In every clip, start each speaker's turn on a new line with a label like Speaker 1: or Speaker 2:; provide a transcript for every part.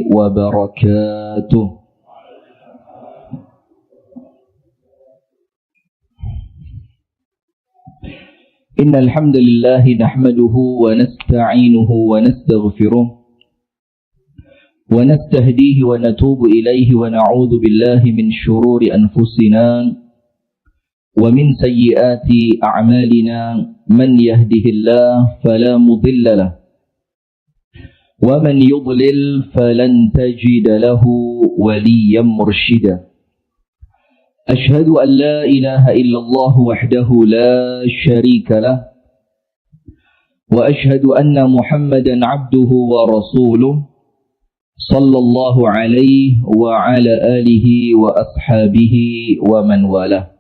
Speaker 1: wabarakatuh. Innal hamdalillah nahmaduhu wa nasta'inuhu wa nastaghfiruh wa nastahdihi wa natubu ilayhi wa na'udzu billahi min shururi anfusina wa min sayyiati a'malina man yahdihillahu fala mudilla lahu ومن يضلل فلن تجد له وليا مرشدا أشهد أن لا إله إلا الله وحده لا شريك له وأشهد أن محمدا عبده ورسوله صلى الله عليه وعلى آله وأصحابه ومن والاه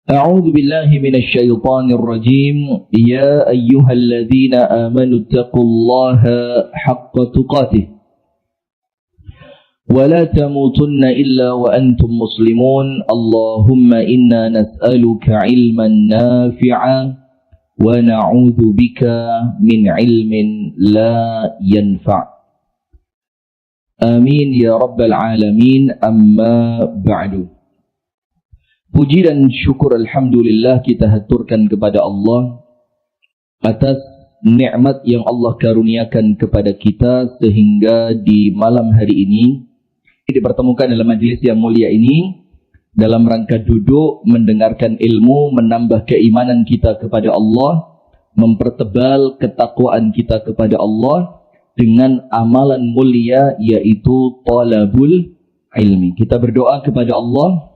Speaker 1: أعوذ بالله من الشيطان الرجيم يا أيها الذين آمنوا اتقوا الله حق تقاته ولا تموتن إلا وأنتم مسلمون اللهم إنا نسألك علما نافعا ونعوذ بك من علم لا ينفع آمين يا رب العالمين أما بعد. Puji dan syukur alhamdulillah kita haturkan kepada Allah atas nikmat yang Allah karuniakan kepada kita sehingga di malam hari ini dipertemukan dalam majelis yang mulia ini dalam rangka duduk mendengarkan ilmu, menambah keimanan kita kepada Allah, mempertebal ketakwaan kita kepada Allah dengan amalan mulia yaitu talabul ilmi. Kita berdoa kepada Allah,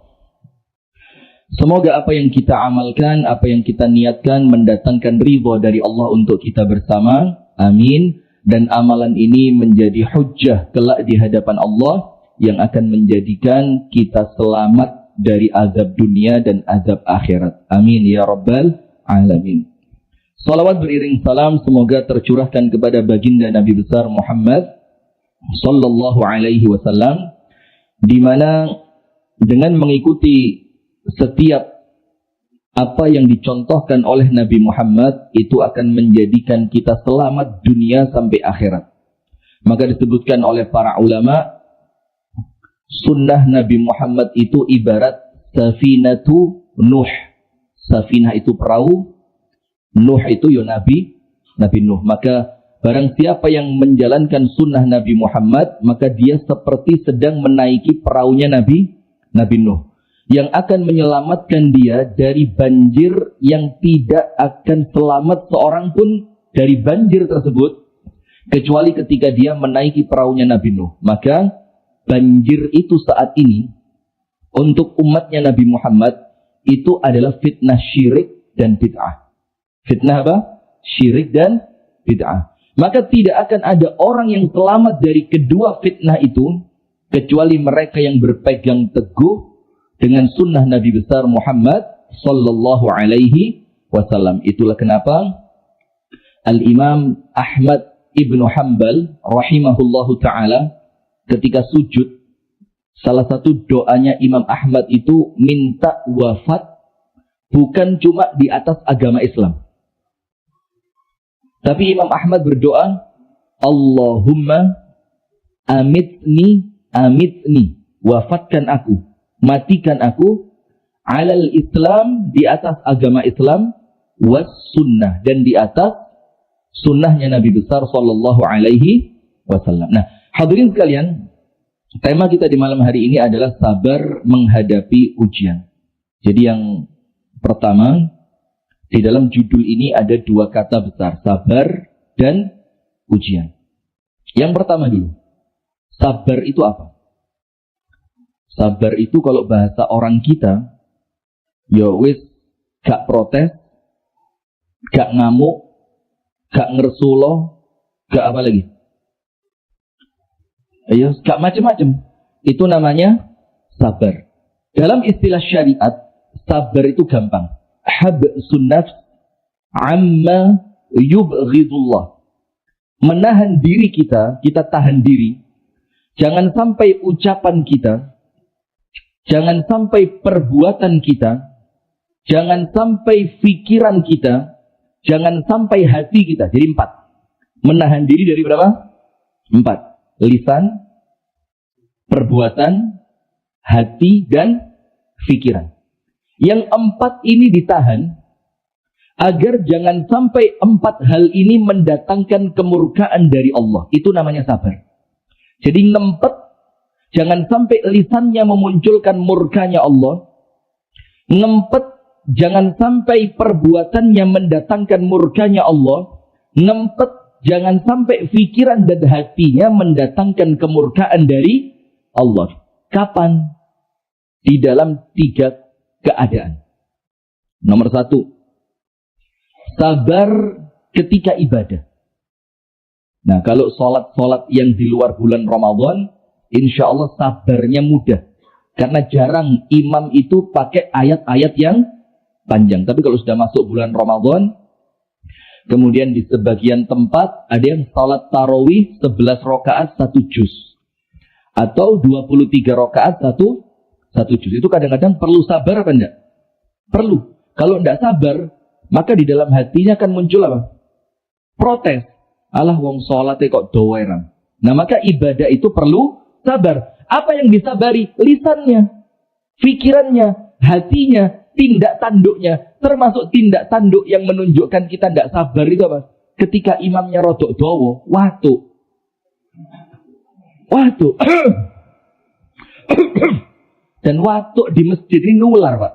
Speaker 1: semoga apa yang kita amalkan, apa yang kita niatkan mendatangkan ridha dari Allah untuk kita bersama. Amin. Dan amalan ini menjadi hujjah kelak di hadapan Allah yang akan menjadikan kita selamat dari azab dunia dan azab akhirat. Amin ya rabbal alamin. Salawat beriring salam semoga tercurahkan kepada baginda Nabi besar Muhammad sallallahu alaihi wasallam, di mana dengan mengikuti setiap apa yang dicontohkan oleh Nabi Muhammad itu akan menjadikan kita selamat dunia sampai akhirat. Maka disebutkan oleh para ulama, sunnah Nabi Muhammad itu ibarat safinatu Nuh. Safinah itu perahu, Nuh itu ya Nabi Nuh. Maka barang siapa yang menjalankan sunnah Nabi Muhammad, maka dia seperti sedang menaiki perahunya Nabi Nuh, yang akan menyelamatkan dia dari banjir yang tidak akan selamat seorang pun dari banjir tersebut kecuali ketika dia menaiki perahunya Nabi Nuh. Maka banjir itu saat ini untuk umatnya Nabi Muhammad itu adalah fitnah syirik dan bid'ah. Fitnah apa? Syirik dan bid'ah. Maka tidak akan ada orang yang selamat dari kedua fitnah itu kecuali mereka yang berpegang teguh dengan sunnah Nabi besar Muhammad sallallahu alaihi wasallam. Itulah kenapa Al-Imam Ahmad ibnu Hanbal rahimahullahu ta'ala ketika sujud, salah satu doanya Imam Ahmad itu minta wafat bukan cuma di atas agama Islam. Tapi Imam Ahmad berdoa, Allahumma amitni, wafatkan aku, matikan aku alal Islam, di atas agama Islam, was sunnah, dan di atas sunnahnya Nabi besar sallallahu alaihi wasallam. Nah, hadirin sekalian, tema kita di malam hari ini adalah sabar menghadapi ujian. Jadi yang pertama, di dalam judul ini ada dua kata besar, sabar dan ujian. Yang pertama dulu, sabar itu apa? Sabar itu kalau bahasa orang kita, ya wis gak protes, gak ngamuk, gak ngersuloh, gak apa lagi? Ya, gak macam-macam. Itu namanya sabar. Dalam istilah syariat, sabar itu gampang. Habsun nafs amma yubghidullah. Menahan diri kita tahan diri. Jangan sampai ucapan kita, jangan sampai perbuatan kita, jangan sampai pikiran kita, jangan sampai hati kita. Jadi 4. Menahan diri dari berapa? 4. Lisan, perbuatan, hati, dan pikiran. Yang 4 ini ditahan agar jangan sampai 4 hal ini mendatangkan kemurkaan dari Allah. Itu namanya sabar. Jadi ngempet, jangan sampai lisannya memunculkan murkanya Allah. Ngempet, jangan sampai perbuatannya mendatangkan murkanya Allah. Ngempet, jangan sampai pikiran dan hatinya mendatangkan kemurkaan dari Allah. Kapan? Di dalam 3 keadaan. Nomor 1, sabar ketika ibadah. Nah, kalau sholat-sholat yang di luar bulan Ramadan, insya Allah sabarnya mudah. Karena jarang imam itu pakai ayat-ayat yang panjang. Tapi kalau sudah masuk bulan Ramadan, kemudian di sebagian tempat ada yang sholat tarawih 11 rakaat 1 juz. Atau 23 rakaat 1 juz. Itu kadang-kadang perlu sabar apa enggak? Perlu. Kalau enggak sabar, maka di dalam hatinya akan muncul apa? Protes. Alah wong sholatnya kok doweran. Nah, maka ibadah itu perlu sabar. Apa yang disabari? Lisannya, pikirannya, hatinya, tindak tanduknya. Termasuk tindak tanduk yang menunjukkan kita enggak sabar itu apa? Ketika imamnya rodok dowo, watuk. Dan watuk di masjid ini nular, Pak.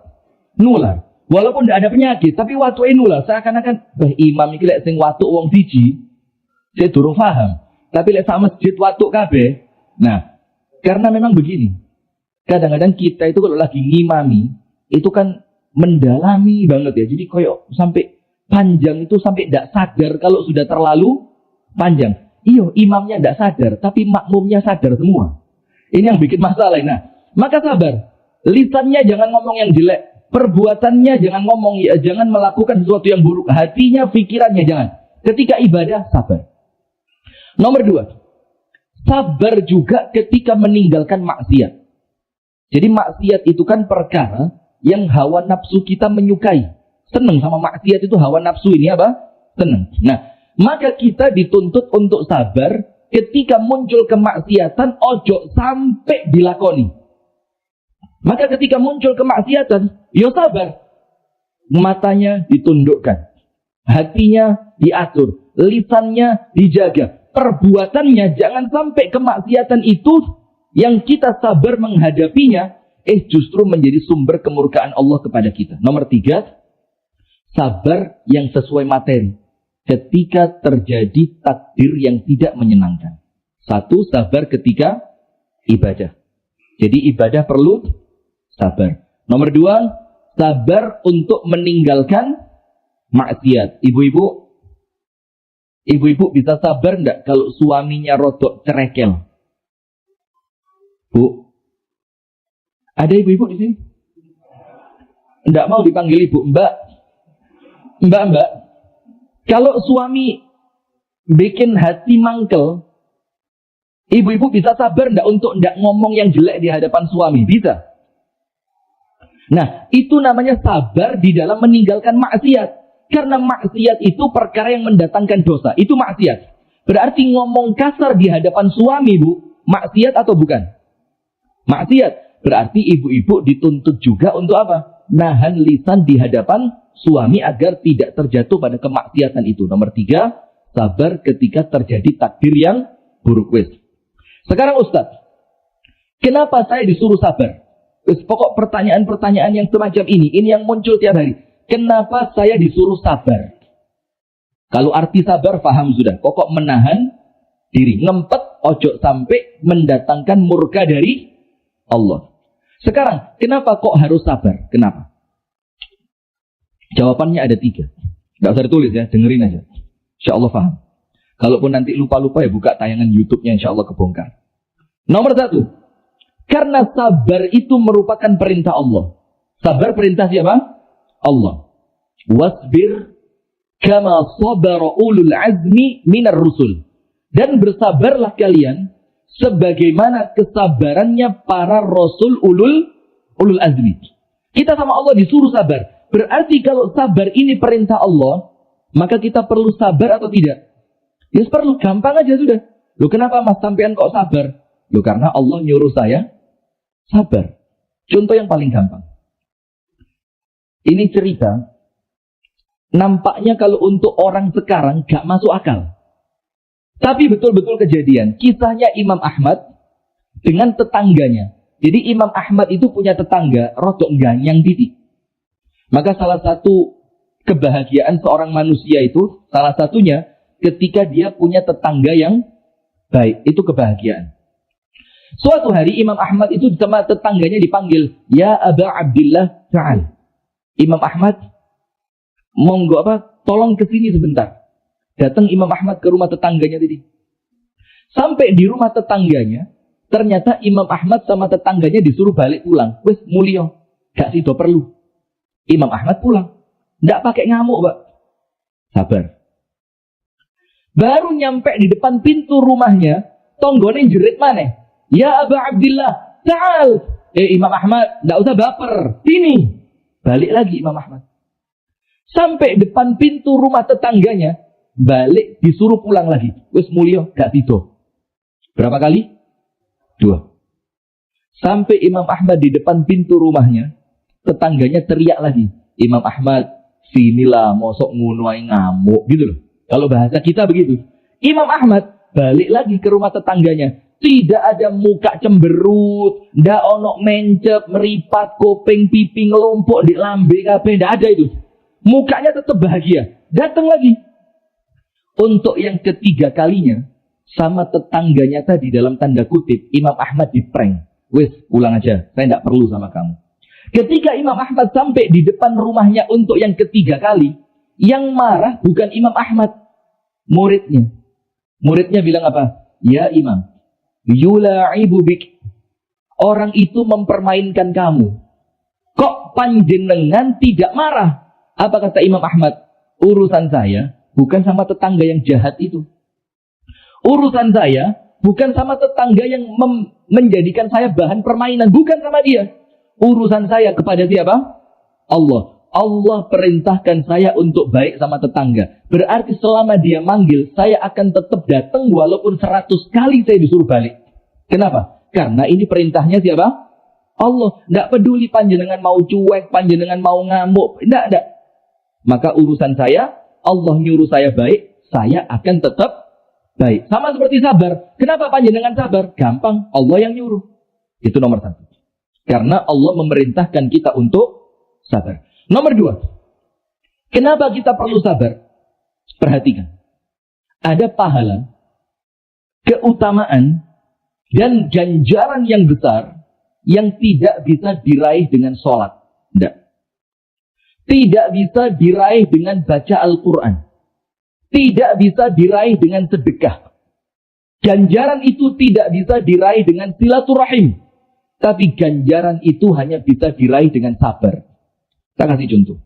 Speaker 1: Nular. Walaupun tidak ada penyakit, tapi watuk ini nular. Seakan-akan, imam ini lek sing watuk wong siji, saya durung paham. Tapi lek sak masjid watuk kabeh. Nah, karena memang begini. Kadang-kadang kita itu kalau lagi ngimami, itu kan mendalami banget ya. Jadi koyok sampai panjang itu sampai tidak sadar kalau sudah terlalu panjang. Iyo, imamnya tidak sadar, tapi makmumnya sadar semua. Ini yang bikin masalah. Nah, maka sabar. Lisannya jangan ngomong yang jelek. Perbuatannya jangan ngomong, jangan melakukan sesuatu yang buruk. Hatinya, pikirannya jangan. Ketika ibadah, sabar. Nomor 2. Sabar juga ketika meninggalkan maksiat. Jadi maksiat itu kan perkara yang hawa nafsu kita menyukai. Senang sama maksiat itu hawa nafsu ini apa? Senang. Nah, maka kita dituntut untuk sabar ketika muncul kemaksiatan, ojo sampai dilakoni. Maka ketika muncul kemaksiatan, yo sabar. Matanya ditundukkan. Hatinya diatur. Lisannya dijaga. Perbuatannya jangan sampai kemaksiatan itu yang kita sabar menghadapinya, justru menjadi sumber kemurkaan Allah kepada kita. Nomor 3, sabar yang sesuai materi. Ketika terjadi takdir yang tidak menyenangkan. 1, sabar ketika ibadah. Jadi ibadah perlu sabar. Nomor 2, sabar untuk meninggalkan maksiat. Ibu-ibu bisa sabar enggak kalau suaminya rodok cerekel? Bu, ada ibu-ibu di sini? Enggak mau dipanggil ibu, mbak. Mbak. Kalau suami bikin hati mangkel, ibu-ibu bisa sabar enggak untuk enggak ngomong yang jelek di hadapan suami? Bisa. Nah, itu namanya sabar di dalam meninggalkan maksiat. Karena maksiat itu perkara yang mendatangkan dosa. Itu maksiat. Berarti ngomong kasar di hadapan suami, Bu, maksiat atau bukan? Maksiat. Berarti ibu-ibu dituntut juga untuk apa? Nahan lisan di hadapan suami agar tidak terjatuh pada kemaksiatan itu. Nomor 3, sabar ketika terjadi takdir yang buruk. Sekarang Ustaz, kenapa saya disuruh sabar? Pokok pertanyaan-pertanyaan yang semacam ini yang muncul tiap hari. Kenapa saya disuruh sabar? Kalau arti sabar paham sudah. Pokok menahan diri. Ngempet, ojo sampai mendatangkan murka dari Allah. Sekarang, kenapa kok harus sabar? Kenapa? Jawabannya ada 3. Nggak usah ditulis ya, dengerin aja. Insya Allah paham. Kalaupun nanti lupa-lupa ya buka tayangan YouTube-nya, insya Allah kebongkar. Nomor 1. Karena sabar itu merupakan perintah Allah. Sabar perintah siapa? Allah. Wasbir kama sabara ulul azmi minar rusul. Dan bersabarlah kalian sebagaimana kesabarannya para rasul ulul azmi. Kita sama Allah disuruh sabar. Berarti kalau sabar ini perintah Allah, maka kita perlu sabar atau tidak? Ya perlu, gampang aja sudah. Loh kenapa mas sampean kok sabar? Loh karena Allah nyuruh saya sabar. Contoh yang paling gampang. Ini cerita, nampaknya kalau untuk orang sekarang gak masuk akal. Tapi betul-betul kejadian. Kisahnya Imam Ahmad dengan tetangganya. Jadi Imam Ahmad itu punya tetangga, rodok ganyang titik. Maka salah satu kebahagiaan seorang manusia itu, salah satunya ketika dia punya tetangga yang baik. Itu kebahagiaan. Suatu hari Imam Ahmad itu sama tetangganya dipanggil, Ya Aba Abdillah Ta'al. Imam Ahmad, monggo tolong kesini sebentar. Datang Imam Ahmad ke rumah tetangganya tadi. Sampai di rumah tetangganya, ternyata Imam Ahmad sama tetangganya disuruh balik pulang. Wes mulio, gak sido perlu. Imam Ahmad pulang. Nggak pakai ngamuk, Pak. Sabar. Baru nyampe di depan pintu rumahnya, tonggone jerit maneh. Ya Aba Abdillah, ta'al. Imam Ahmad, nggak usah baper. Sini. Balik lagi Imam Ahmad. Sampai depan pintu rumah tetangganya, balik disuruh pulang lagi. Wes mulio, gak tidur. Berapa kali? 2. Sampai Imam Ahmad di depan pintu rumahnya, tetangganya teriak lagi. Imam Ahmad, sinilah mosok ngono ae ngamuk gitu loh. Kalau bahasa kita begitu. Imam Ahmad balik lagi ke rumah tetangganya. Tidak ada muka cemberut, ndak ono mencep, meripat, kopeng, pipi, ngelompok di lambe kabeh, ndak ada itu. Mukanya tetap bahagia. Datang lagi. Untuk yang ketiga kalinya, sama tetangganya tadi dalam tanda kutip, Imam Ahmad diprank. Wes, pulang aja, saya ndak perlu sama kamu. Ketika Imam Ahmad sampai di depan rumahnya untuk yang ketiga kali, yang marah bukan Imam Ahmad, muridnya. Muridnya bilang apa? Ya Imam, yula'ibu bik. Orang itu mempermainkan kamu. Kok panjenengan tidak marah? Apa kata Imam Ahmad? Urusan saya bukan sama tetangga yang jahat itu. Urusan saya bukan sama tetangga yang menjadikan saya bahan permainan. Bukan sama dia. Urusan saya kepada siapa? Allah. Allah perintahkan saya untuk baik sama tetangga. Berarti selama dia manggil, saya akan tetap datang walaupun 100 kali saya disuruh balik. Kenapa? Karena ini perintahnya siapa? Allah. Tidak peduli panjenengan mau cuek, panjenengan mau ngamuk. Tidak. Maka urusan saya, Allah nyuruh saya baik, saya akan tetap baik. Sama seperti sabar. Kenapa panjenengan sabar? Gampang, Allah yang nyuruh. Itu nomor 1. Karena Allah memerintahkan kita untuk sabar. Nomor 2. Kenapa kita perlu sabar? Perhatikan. Ada pahala, keutamaan, dan ganjaran yang besar yang tidak bisa diraih dengan sholat. Tidak. Tidak bisa diraih dengan baca Al-Quran. Tidak bisa diraih dengan sedekah. Ganjaran itu tidak bisa diraih dengan silaturahim. Tapi ganjaran itu hanya bisa diraih dengan sabar. Saya kasih contoh.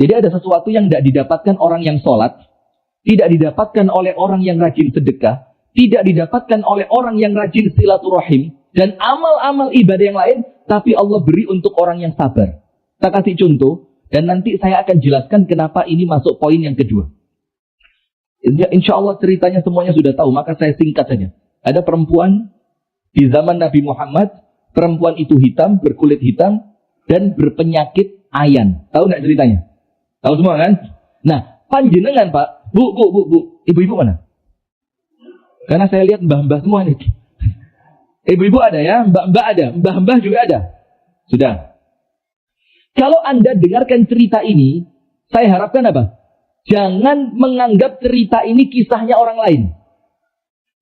Speaker 1: Jadi ada sesuatu yang tidak didapatkan orang yang sholat, tidak didapatkan oleh orang yang rajin sedekah, tidak didapatkan oleh orang yang rajin silaturahim, dan amal-amal ibadah yang lain, tapi Allah beri untuk orang yang sabar. Saya kasih contoh, dan nanti saya akan jelaskan kenapa ini masuk poin yang kedua. Insya Allah ceritanya semuanya sudah tahu, maka saya singkat saja. Ada perempuan di zaman Nabi Muhammad, perempuan itu hitam, berkulit hitam, dan berpenyakit ayan. Tahu nggak ceritanya? Tahu semua kan? Nah, panjenengan Pak, Bu, ibu-ibu mana? Karena saya lihat mbah-mbah semua nih. Ibu-ibu ada ya, mbak-mbak ada, mbah-mbah juga ada. Sudah. Kalau Anda dengarkan cerita ini, saya harapkan apa? Jangan menganggap cerita ini kisahnya orang lain.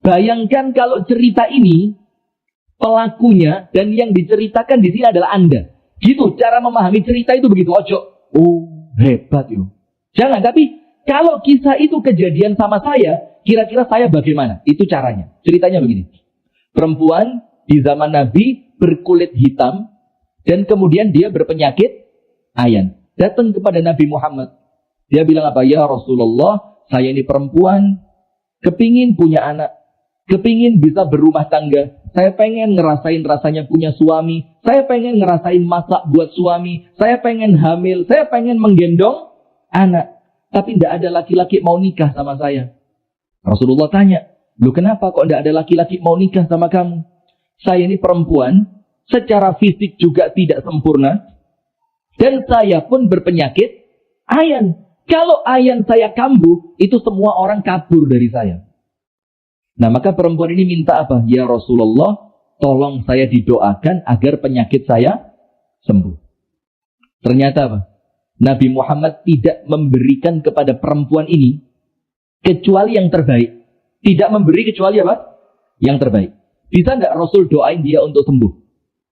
Speaker 1: Bayangkan kalau cerita ini pelakunya dan yang diceritakan di sini adalah Anda. Gitu, cara memahami cerita itu begitu. Ojo, oh hebat yuk. Jangan, tapi kalau kisah itu kejadian sama saya, kira-kira saya bagaimana? Itu caranya. Ceritanya begini. Perempuan di zaman Nabi berkulit hitam dan kemudian dia berpenyakit ayan. Datang kepada Nabi Muhammad. Dia bilang apa? Ya Rasulullah, saya ini perempuan, kepingin punya anak, kepingin bisa berumah tangga. Saya pengen ngerasain rasanya punya suami. Saya pengen ngerasain masak buat suami. Saya pengen hamil. Saya pengen menggendong anak. Tapi tidak ada laki-laki mau nikah sama saya. Rasulullah tanya, Loh kenapa kok tidak ada laki-laki mau nikah sama kamu? Saya ini perempuan, secara fisik juga tidak sempurna. Dan saya pun berpenyakit ayan. Kalau ayan saya kambuh, itu semua orang kabur dari saya. Nah maka perempuan ini minta apa? Ya Rasulullah, tolong saya didoakan agar penyakit saya sembuh. Ternyata apa? Nabi Muhammad tidak memberikan kepada perempuan ini kecuali yang terbaik. Tidak memberi kecuali apa? Yang terbaik. Bisa nggak Rasul doain dia untuk sembuh?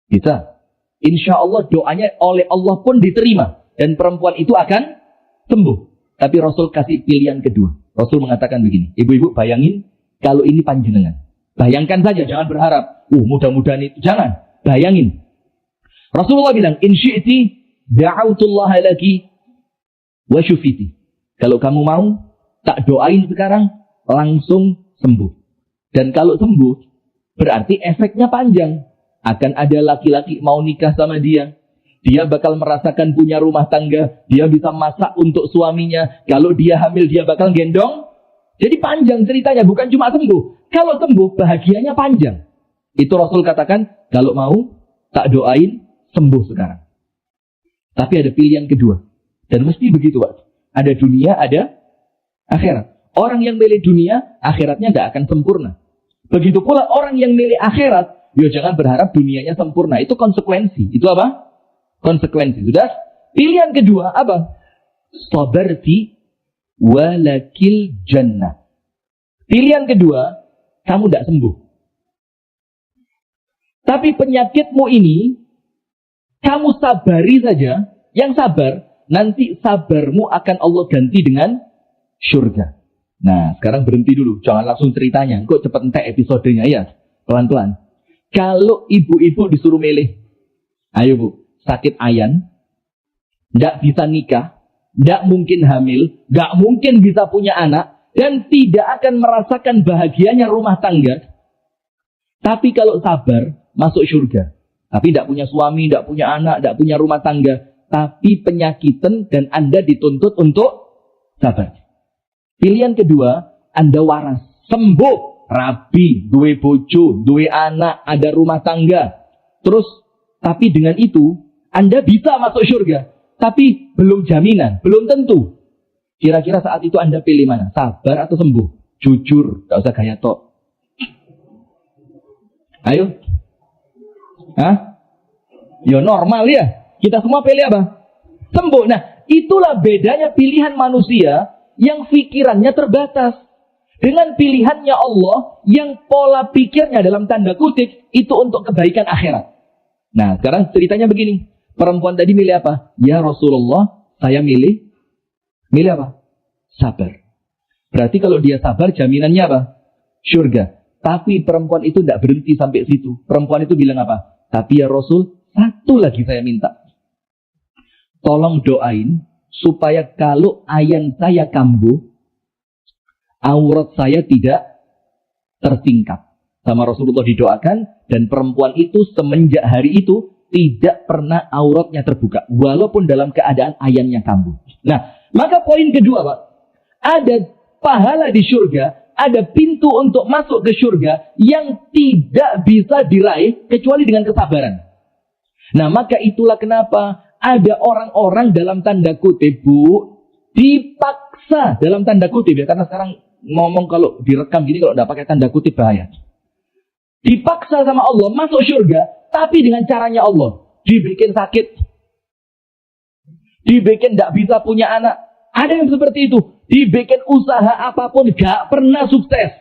Speaker 1: Bisa. Insya Allah doanya oleh Allah pun diterima. Dan perempuan itu akan sembuh. Tapi Rasul kasih pilihan kedua. Rasul mengatakan begini. Ibu-ibu bayangin kalau ini panjenengan. Bayangkan saja, jangan berharap. Mudah-mudahan itu. Jangan. Bayangin. Rasulullah bilang, in syi'ti da'autullaha laki wa syufiti. Kalau kamu mau, tak doain sekarang, langsung sembuh. Dan kalau sembuh, berarti efeknya panjang. Akan ada laki-laki mau nikah sama dia. Dia bakal merasakan punya rumah tangga. Dia bisa masak untuk suaminya. Kalau dia hamil, dia bakal gendong. Jadi panjang ceritanya, bukan cuma sembuh. Kalau sembuh, bahagianya panjang. Itu Rasul katakan, kalau mau, tak doain, sembuh sekarang. Tapi ada pilihan kedua. Dan mesti begitu, Pak. Ada dunia, ada akhirat. Orang yang milih dunia, akhiratnya tidak akan sempurna. Begitu pula orang yang milih akhirat, ya jangan berharap dunianya sempurna. Itu konsekuensi. Itu apa? Konsekuensi. Sudah? Pilihan kedua, apa? Sabarti walakil jannah. Pilihan kedua, kamu tidak sembuh. Tapi penyakitmu ini, kamu sabari saja, yang sabar, nanti sabarmu akan Allah ganti dengan surga. Nah, sekarang berhenti dulu, jangan langsung ceritanya. Kok cepat entek episodenya ya, pelan-pelan. Kalau ibu-ibu disuruh milih, ayo bu, sakit ayan, tidak bisa nikah, tidak mungkin hamil, tidak mungkin bisa punya anak, dan tidak akan merasakan bahagianya rumah tangga. Tapi kalau sabar, masuk surga. Tapi tidak punya suami, tidak punya anak, tidak punya rumah tangga. Tapi penyakitan dan Anda dituntut untuk sabar. Pilihan kedua, Anda waras. Sembuh. Rabi, duwe bojo, duwe anak, ada rumah tangga. Terus, tapi dengan itu, Anda bisa masuk surga. Tapi belum jaminan, belum tentu. Kira-kira saat itu Anda pilih mana? Sabar atau sembuh? Jujur, tidak usah gaya tok. Ayo. Hah? Ya normal ya. Kita semua pilih apa? Sembuh. Nah, itulah bedanya pilihan manusia yang pikirannya terbatas. Dengan pilihannya Allah yang pola pikirnya dalam tanda kutip itu untuk kebaikan akhirat. Nah, sekarang ceritanya begini. Perempuan tadi milih apa? Ya Rasulullah, saya milih apa? Sabar. Berarti kalau dia sabar, jaminannya apa? Surga. Tapi perempuan itu tidak berhenti sampai situ. Perempuan itu bilang apa? Tapi ya Rasul, satu lagi saya minta. Tolong doain supaya kalau ayan saya kambuh, aurat saya tidak tersingkap. Sama Rasulullah didoakan, dan perempuan itu semenjak hari itu tidak pernah auratnya terbuka. Walaupun dalam keadaan ayannya kambuh. Nah, maka poin kedua Pak. Ada pahala di surga. Ada pintu untuk masuk ke surga yang tidak bisa diraih kecuali dengan kesabaran. Nah, maka itulah kenapa ada orang-orang dalam tanda kutip, Bu, dipaksa dalam tanda kutip ya. Karena sekarang ngomong kalau direkam gini, kalau tidak pakai tanda kutip bahaya. Dipaksa sama Allah masuk surga, tapi dengan caranya Allah. Dibikin sakit. Dibikin tidak bisa punya anak. Ada yang seperti itu. Dibikin usaha apapun gak pernah sukses.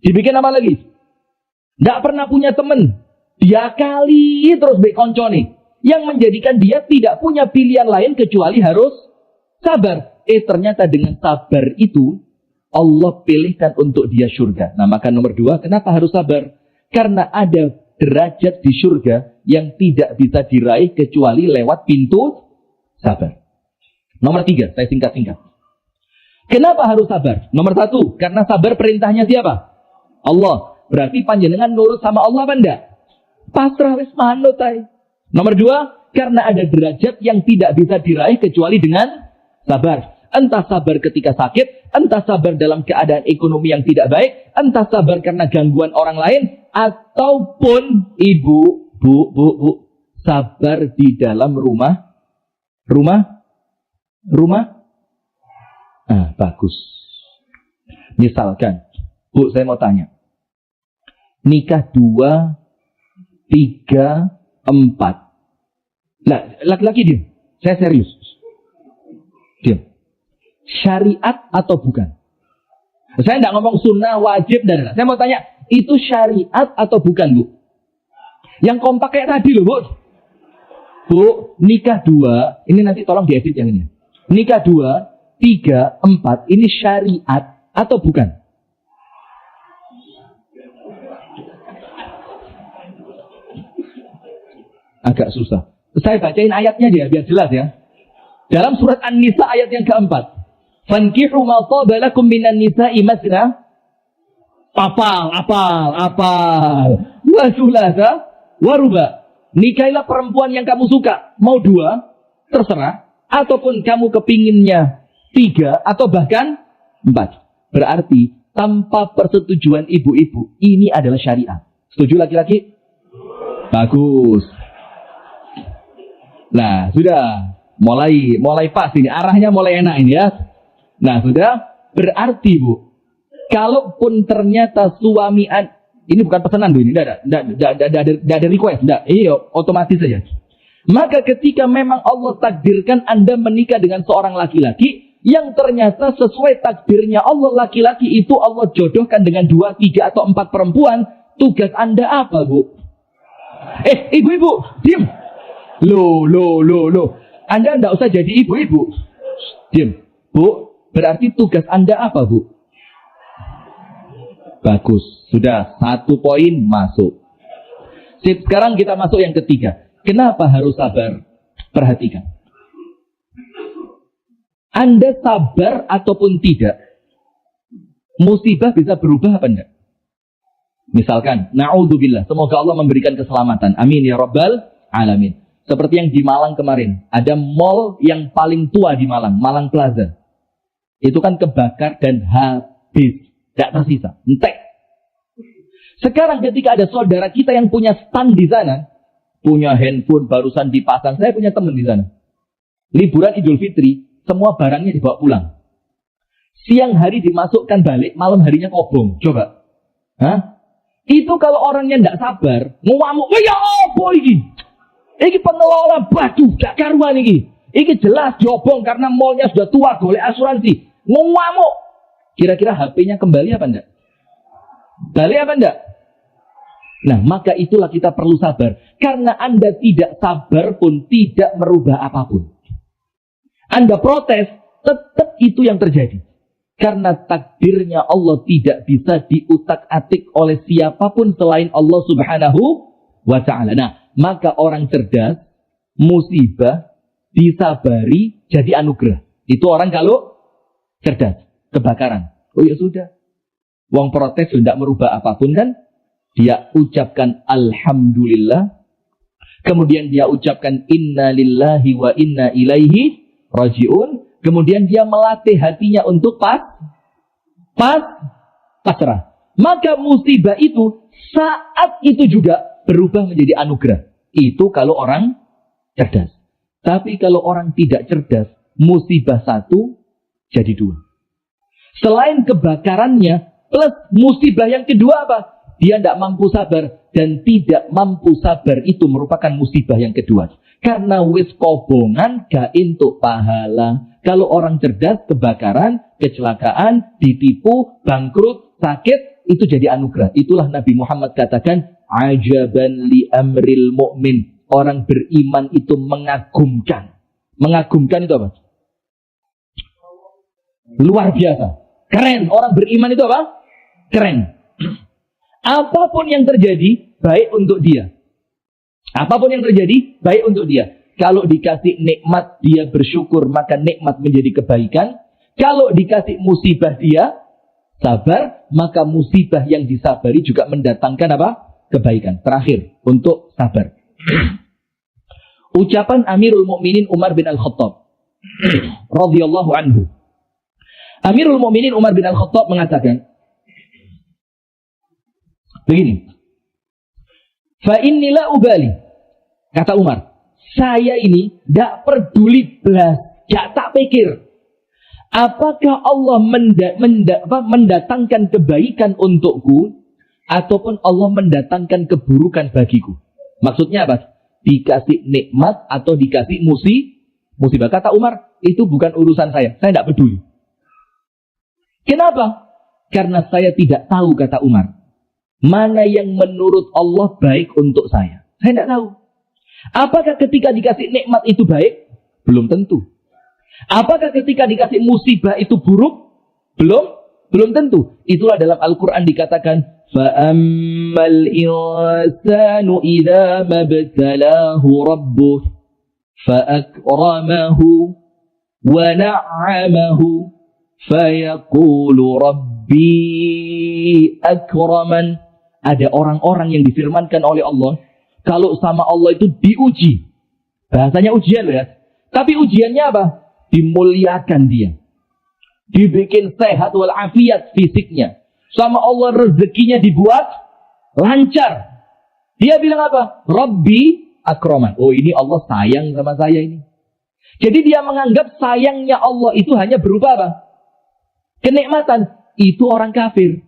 Speaker 1: Dibikin apa lagi? Gak pernah punya teman. Dia kali terus bekonconi. Yang menjadikan dia tidak punya pilihan lain kecuali harus sabar. Ternyata dengan sabar itu Allah pilihkan untuk dia surga. Nah maka nomor 2, kenapa harus sabar? Karena ada derajat di surga yang tidak bisa diraih kecuali lewat pintu sabar. Nomor 3, saya singkat-singkat. Kenapa harus sabar? Nomor 1, karena sabar perintahnya siapa? Allah. Berarti panjenengan nurut sama Allah apa enggak? Pasrah wis manut ae. Nomor 2, karena ada derajat yang tidak bisa diraih kecuali dengan sabar. entah sabar ketika sakit, entah sabar dalam keadaan ekonomi yang tidak baik, entah sabar karena gangguan orang lain, ataupun ibu, bu, sabar di dalam rumah. Bagus. Misalkan, Bu, saya mau tanya. Nikah 2, 3, 4. Lah, laki-laki diam. Saya serius. Diam. Syariat atau bukan? Saya tidak ngomong sunnah, wajib, dan saya mau tanya, itu syariat atau bukan, Bu? Yang kompak kayak tadi loh, Bu. Bu, nikah 2, ini nanti tolong diedit yang ini. Nikah 2, 3, 4, ini syariat atau bukan? Agak susah. Saya bacain ayatnya dia, biar jelas ya. Dalam surat An-Nisa ayat yang keempat. Fankihu ma taba lakum minan nisa'i masna. Apal. Wa thulatha wa ruba. Nikailah perempuan yang kamu suka. Mau 2, terserah. Ataupun kamu kepinginnya 3, atau bahkan 4. Berarti, tanpa persetujuan ibu-ibu, ini adalah syariat. Setuju laki-laki? Bagus. Nah, sudah. Mulai pas ini. Arahnya mulai enak ini ya. Nah, sudah. Berarti, Bu. Kalaupun ternyata suami... Ini bukan pesanan, Bu. Ini tidak ada request. Tidak. Ini otomatis saja. Maka ketika memang Allah takdirkan Anda menikah dengan seorang laki-laki, yang ternyata sesuai takdirnya Allah, laki-laki itu Allah jodohkan dengan 2, 3, atau 4 perempuan, tugas Anda apa, Bu? Ibu-ibu, diam. Loh. Anda tidak usah jadi ibu-ibu. Diam. Bu, berarti tugas Anda apa, Bu? Bagus. Sudah, 1 poin masuk. Sip, sekarang kita masuk yang ketiga. Kenapa harus sabar? Perhatikan. Anda sabar ataupun tidak, musibah bisa berubah apa enggak? Misalkan, na'udzubillah, semoga Allah memberikan keselamatan. Amin ya rabbal alamin. Seperti yang di Malang kemarin. Ada mall yang paling tua di Malang. Malang Plaza. Itu kan kebakar dan habis. Tidak tersisa. Entek. Sekarang ketika ada saudara kita yang punya stand di sana. Punya handphone barusan dipasang. Saya punya teman di sana. Liburan Idul Fitri. Semua barangnya dibawa pulang. Siang hari dimasukkan balik. Malam harinya kobong. Coba. Hah? Itu kalau orangnya tidak sabar. Ngamuk. Ya apa ini? Ini pengelola baju, gak karuan ini. Ini jelas diobong karena mallnya sudah tua, golek asuransi. Ngamuk. Kira-kira HP-nya kembali apa enggak? Balik apa enggak? Nah, maka itulah kita perlu sabar. Karena Anda tidak sabar pun tidak merubah apapun. Anda protes, tetap itu yang terjadi. Karena takdirnya Allah tidak bisa diutak-atik oleh siapapun selain Allah Subhanahu wa ta'ala. Nah, maka orang cerdas, musibah, disabari, jadi anugerah. Itu orang kalau cerdas. Kebakaran. Oh ya sudah. Wong protes tidak merubah apapun kan. Dia ucapkan Alhamdulillah. Kemudian dia ucapkan Inna lillahi wa inna ilaihi raji'un. Kemudian dia melatih hatinya untuk pasrah. Maka musibah itu saat itu juga berubah menjadi anugerah. Itu kalau orang cerdas. Tapi kalau orang tidak cerdas, musibah 1 jadi 2. Selain kebakarannya, plus musibah yang kedua apa? Dia tidak mampu sabar. Dan tidak mampu sabar itu merupakan musibah yang kedua. Karena wis kobongan gak entuk pahala. Kalau orang cerdas, kebakaran, kecelakaan, ditipu, bangkrut, sakit, itu jadi anugerah. Itulah Nabi Muhammad katakan, ajaban li amril mu'min. Orang beriman itu mengagumkan. Mengagumkan itu apa? Luar biasa. Keren. Orang beriman itu apa? Keren. Apapun yang terjadi, baik untuk dia. Apapun yang terjadi, baik untuk dia. Kalau dikasih nikmat, dia bersyukur, maka nikmat menjadi kebaikan. Kalau dikasih musibah, dia sabar, maka musibah yang disabari juga mendatangkan apa? Kebaikan. Terakhir, untuk sabar. Ucapan Amirul Mukminin Umar bin Al-Khattab radhiyallahu anhu Amirul Mukminin Umar bin Al-Khattab mengatakan begini. Fa inni la ubali. Kata Umar, saya ini tidak peduli belas, tidak tak pikir. Apakah Allah mendatangkan kebaikan untukku ataupun Allah mendatangkan keburukan bagiku? Maksudnya apa? Dikasih nikmat atau dikasih musibah. Kata Umar, itu bukan urusan saya tidak peduli. Kenapa? Karena saya tidak tahu, kata Umar, mana yang menurut Allah baik untuk saya. Saya tidak tahu. Apakah ketika dikasih nikmat itu baik? Belum tentu. Apakah ketika dikasih musibah itu buruk? Belum tentu. Itulah dalam Al-Quran dikatakan, فَأَمَّا الْإِنسَانُ إِذَا مَبْتَلَاهُ رَبُّهُ فَأَكْرَمَهُ وَنَعَّمَهُ فَيَقُولُ رَبِّي أَكْرَمَنْ. Ada orang-orang yang difirmankan oleh Allah, kalau sama Allah itu diuji. Bahasanya ujian ya. Tapi ujiannya apa? Dimuliakan dia. Dibikin sehat walafiat fisiknya. Sama Allah rezekinya dibuat lancar. Dia bilang apa? Rabbi akraman. Oh, ini Allah sayang sama saya ini. Jadi dia menganggap sayangnya Allah itu hanya berupa apa? Kenikmatan. Itu orang kafir.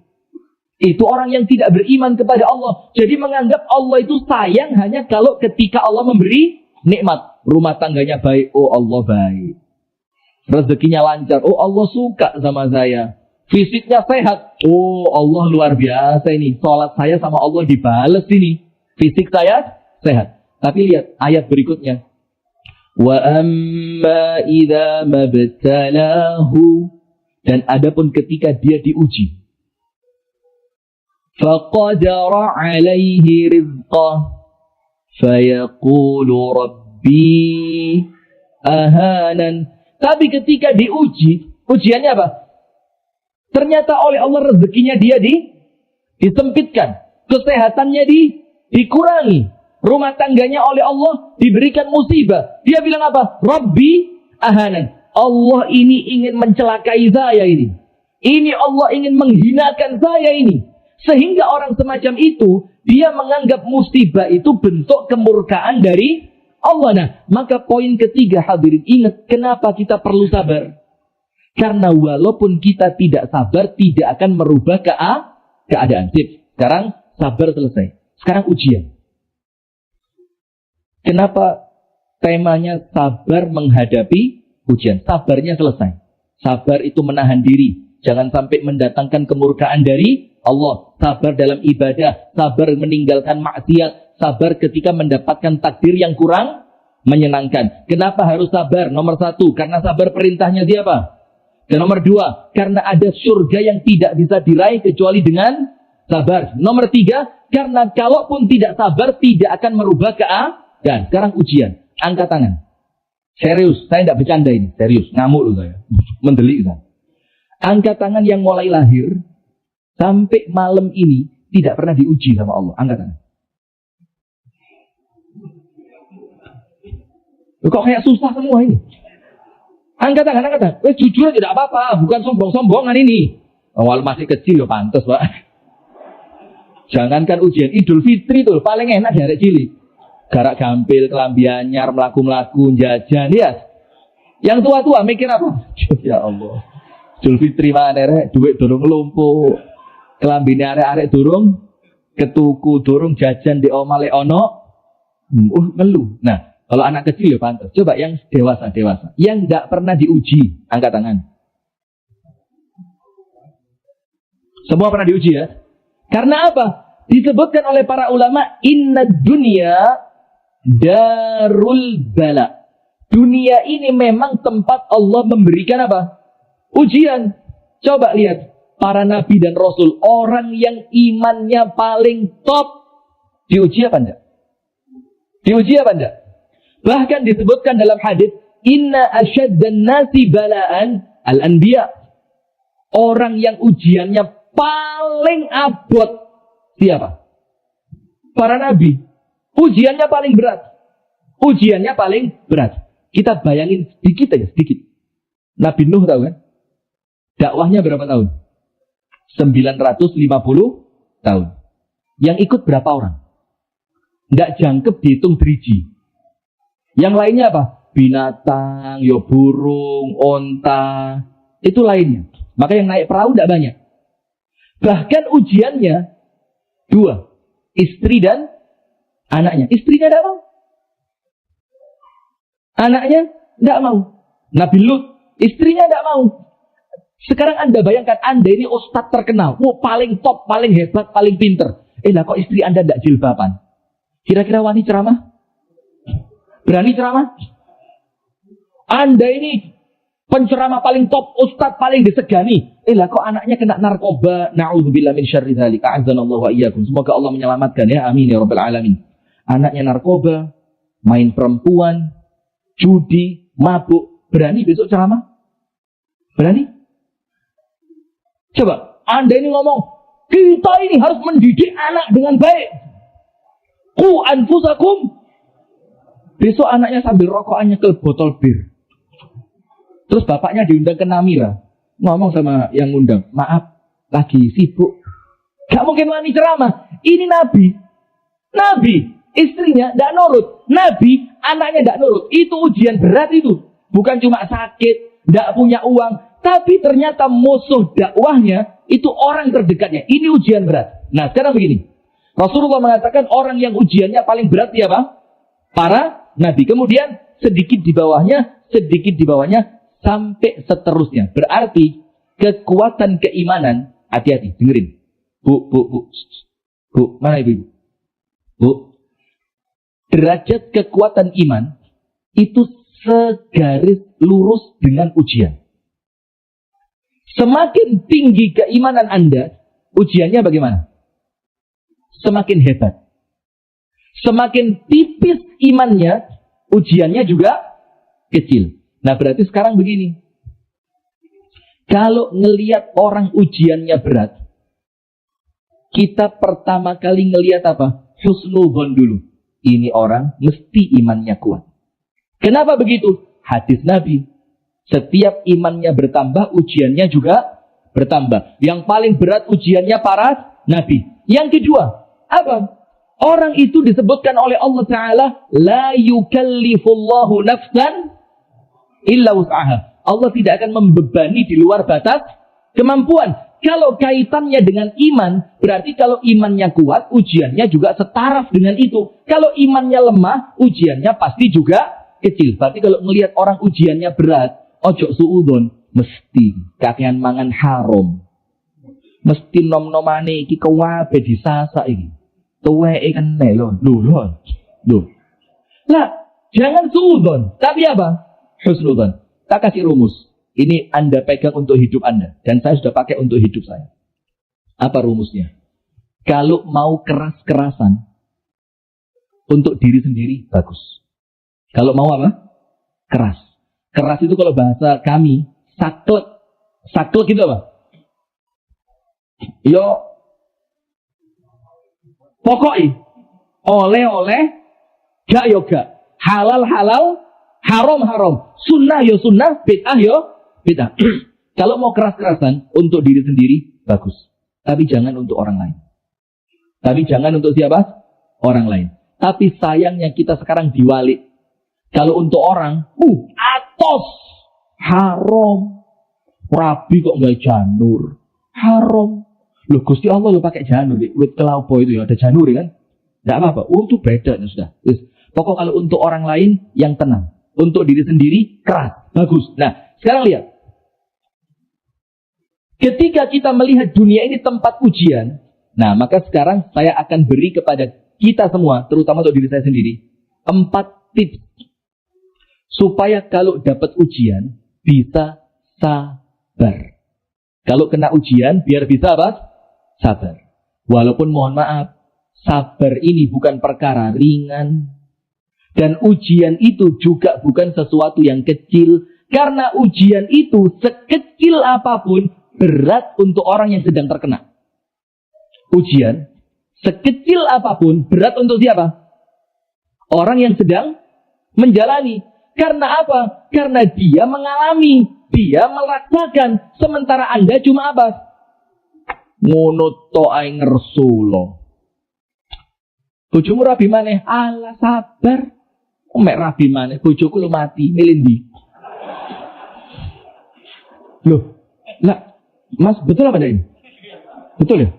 Speaker 1: Itu orang yang tidak beriman kepada Allah. Jadi menganggap Allah itu sayang hanya kalau ketika Allah memberi nikmat. Rumah tangganya baik. Oh, Allah baik. Rezekinya lancar. Oh, Allah suka sama saya. Fisiknya sehat. Oh, Allah luar biasa ini. Salat saya sama Allah dibales ini. Fisik saya sehat. Tapi lihat ayat berikutnya. Wa amma idza mabtalahu. Dan adapun ketika dia diuji. Faqadara alaihi rizqah. Fayaqulu Rabbi ahanan. Tapi ketika diuji, ujiannya apa? Ternyata oleh Allah rezekinya dia disempitkan. Kesehatannya dikurangi. Rumah tangganya oleh Allah diberikan musibah. Dia bilang apa? Rabbi ahanan. Allah ini ingin mencelakai saya ini. Ini Allah ingin menghinakan saya ini. Sehingga orang semacam itu, dia menganggap musibah itu bentuk kemurkaan dari Allah. Nah, maka poin ketiga hadirin, ingat kenapa kita perlu sabar. Karena walaupun kita tidak sabar, tidak akan merubah keadaan. Sekarang sabar selesai. Sekarang ujian. Kenapa temanya sabar menghadapi ujian? Sabarnya selesai. Sabar itu menahan diri. Jangan sampai mendatangkan kemurkaan dari Allah. Sabar dalam ibadah. Sabar meninggalkan maksiat. Sabar ketika mendapatkan takdir yang kurang menyenangkan. Kenapa harus sabar? Nomor satu, karena sabar perintahnya siapa? Dan nomor dua, karena ada surga yang tidak bisa diraih kecuali dengan sabar. Nomor tiga, karena kalaupun tidak sabar, tidak akan merubah keadaan. Sekarang ujian. Angkat tangan. Serius, saya tidak bercanda ini. Serius, ngamuk loh saya. Mendelik saya. Angkat tangan yang mulai lahir sampai malam ini tidak pernah diuji sama Allah. Angkat tangan. Kok kayak susah semua ini? Angkat tangan, angkat tangan. Jujur tidak apa-apa, bukan sombong-sombongan ini. Awal masih kecil ya pantas, Pak. Jangankan ujian Idul Fitri itu paling enak dari cilik. Garak gampil, kelambian anyar, melaku-melaku, jajan, ya. Yang tua-tua mikir apa? Ya Allah. Idul Fitri mana rek, duit durung lumpuh. Kelambine arek-arek durung ketuku, durung jajan di omah lek ono. Ngeluh. Nah, kalau anak kecil ya pantas. Coba yang dewasa. Yang tidak pernah diuji, angkat tangan. Semua pernah diuji ya. Karena apa? Disebutkan oleh para ulama, inna dunya darul bala. Dunia ini memang tempat Allah memberikan apa? Ujian. Coba lihat. Para nabi dan rasul. Orang yang imannya paling top. Diuji apa enggak? Diuji apa enggak? Bahkan disebutkan dalam hadis, inna asyaddan nasi balaan al-anbiya. Orang yang ujiannya paling abot. Siapa? Para nabi. Ujiannya paling berat. Ujiannya paling berat. Kita bayangin sedikit aja, sedikit. Nabi Nuh tahu kan? Dakwahnya berapa tahun? 950 tahun. Yang ikut berapa orang? Nggak jangkep dihitung driji. Yang lainnya apa? Binatang, burung, onta. Itu lainnya. Maka yang naik perahu nggak banyak. Bahkan ujiannya 2. Istri dan anaknya. Istrinya nggak mau. Anaknya nggak mau. Nabi Lut, istrinya nggak mau. Sekarang Anda bayangkan, Anda ini ustadz terkenal. Paling top, paling hebat, paling pinter. Lah kok istri Anda nggak jilbaban? Kira-kira wani ceramah? Berani ceramah? Anda ini penceramah paling top, ustadz paling disegani. Lah kok anaknya kena narkoba? Na'udzubillah min syarri dzalik. A'adzanallahu wa iyyakum. Semoga Allah menyelamatkan ya. Amin ya rabbal alamin. Anaknya narkoba, main perempuan, judi, mabuk. Berani besok ceramah? Berani? Coba, Anda ini ngomong, kita ini harus mendidik anak dengan baik. Qu anfusakum. Besok anaknya sambil rokokannya ke botol bir. Terus bapaknya diundang ke Namira. Ngomong sama yang ngundang, maaf, lagi sibuk. Gak mungkin wani ceramah. Ini Nabi. Nabi, istrinya tidak nurut. Nabi, anaknya tidak nurut. Itu ujian berat itu. Bukan cuma sakit, tidak punya uang. Tapi ternyata musuh dakwahnya itu orang terdekatnya. Ini ujian berat. Nah sekarang begini. Rasulullah mengatakan orang yang ujiannya paling berat siapa? Para nabi. Kemudian sedikit di bawahnya, sampai seterusnya. Berarti kekuatan keimanan. Hati-hati, dengerin. Bu. Mana ibu? Bu. Derajat kekuatan iman itu segaris lurus dengan ujian. Semakin tinggi keimanan Anda, ujiannya bagaimana? Semakin hebat. Semakin tipis imannya, ujiannya juga kecil. Nah berarti sekarang begini. Kalau ngelihat orang ujiannya berat, kita pertama kali ngelihat apa? Husnudzon dulu. Ini orang mesti imannya kuat. Kenapa begitu? Hadis Nabi. Setiap imannya bertambah, ujiannya juga bertambah. Yang paling berat ujiannya para nabi. Yang kedua, apa? Orang itu disebutkan oleh Allah Ta'ala, la yukallifullahu nafsan illa wus'aha. Allah tidak akan membebani di luar batas kemampuan. Kalau kaitannya dengan iman, berarti kalau imannya kuat, ujiannya juga setaraf dengan itu. Kalau imannya lemah, ujiannya pasti juga kecil. Berarti kalau melihat orang ujiannya berat, ojo suudon, mesti kakean mangan haram. Mesti nom-nomane iki kewabe disasak iki. Tuweke kan lho. Lah, jangan suudon, tapi apa? Husnudzon. Tak kasih rumus. Ini Anda pegang untuk hidup Anda. Dan saya sudah pakai untuk hidup saya. Apa rumusnya? Kalau mau keras-kerasan, untuk diri sendiri, bagus. Kalau mau apa? Keras. Keras itu kalau bahasa kami, saklek. Saklek itu apa? Yo, pokoknya, oleh-oleh, gak yo gak. Halal-halal, haram-haram. Sunnah yo sunnah, bid'ah yo bid'ah. Kalau mau keras-kerasan untuk diri sendiri, bagus. Tapi jangan untuk orang lain. Tapi jangan untuk siapa? Orang lain. Tapi sayangnya kita sekarang diwalik. Kalau untuk orang, atos. Haram. Rabi kok nggak janur. Haram. Loh Gusti Allah lo pakai janur. Wit kelaupo itu ya, ada janur kan? Nggak apa-apa. Itu beda ya sudah. Pokok kalau untuk orang lain, yang tenang. Untuk diri sendiri, keras. Bagus. Nah, sekarang lihat. Ketika kita melihat dunia ini tempat ujian, nah maka sekarang saya akan beri kepada kita semua, terutama untuk diri saya sendiri, 4 tips. Supaya kalau dapat ujian, bisa sabar. Kalau kena ujian, biar bisa apa? Sabar. Walaupun mohon maaf, sabar ini bukan perkara ringan. Dan ujian itu juga bukan sesuatu yang kecil. Karena ujian itu sekecil apapun, berat untuk orang yang sedang terkena. Ujian, sekecil apapun, berat untuk siapa? Orang yang sedang menjalani. Karena apa? Karena dia mengalami, dia merasakan. Sementara Anda cuma apa? Ngono to ae ngersulo. Bojomu rabi maneh, ala sabar. Mek rabi maneh, bojoku lu mati, milih ndi? Loh, lah, Mas, betul apa ini? Betul ya?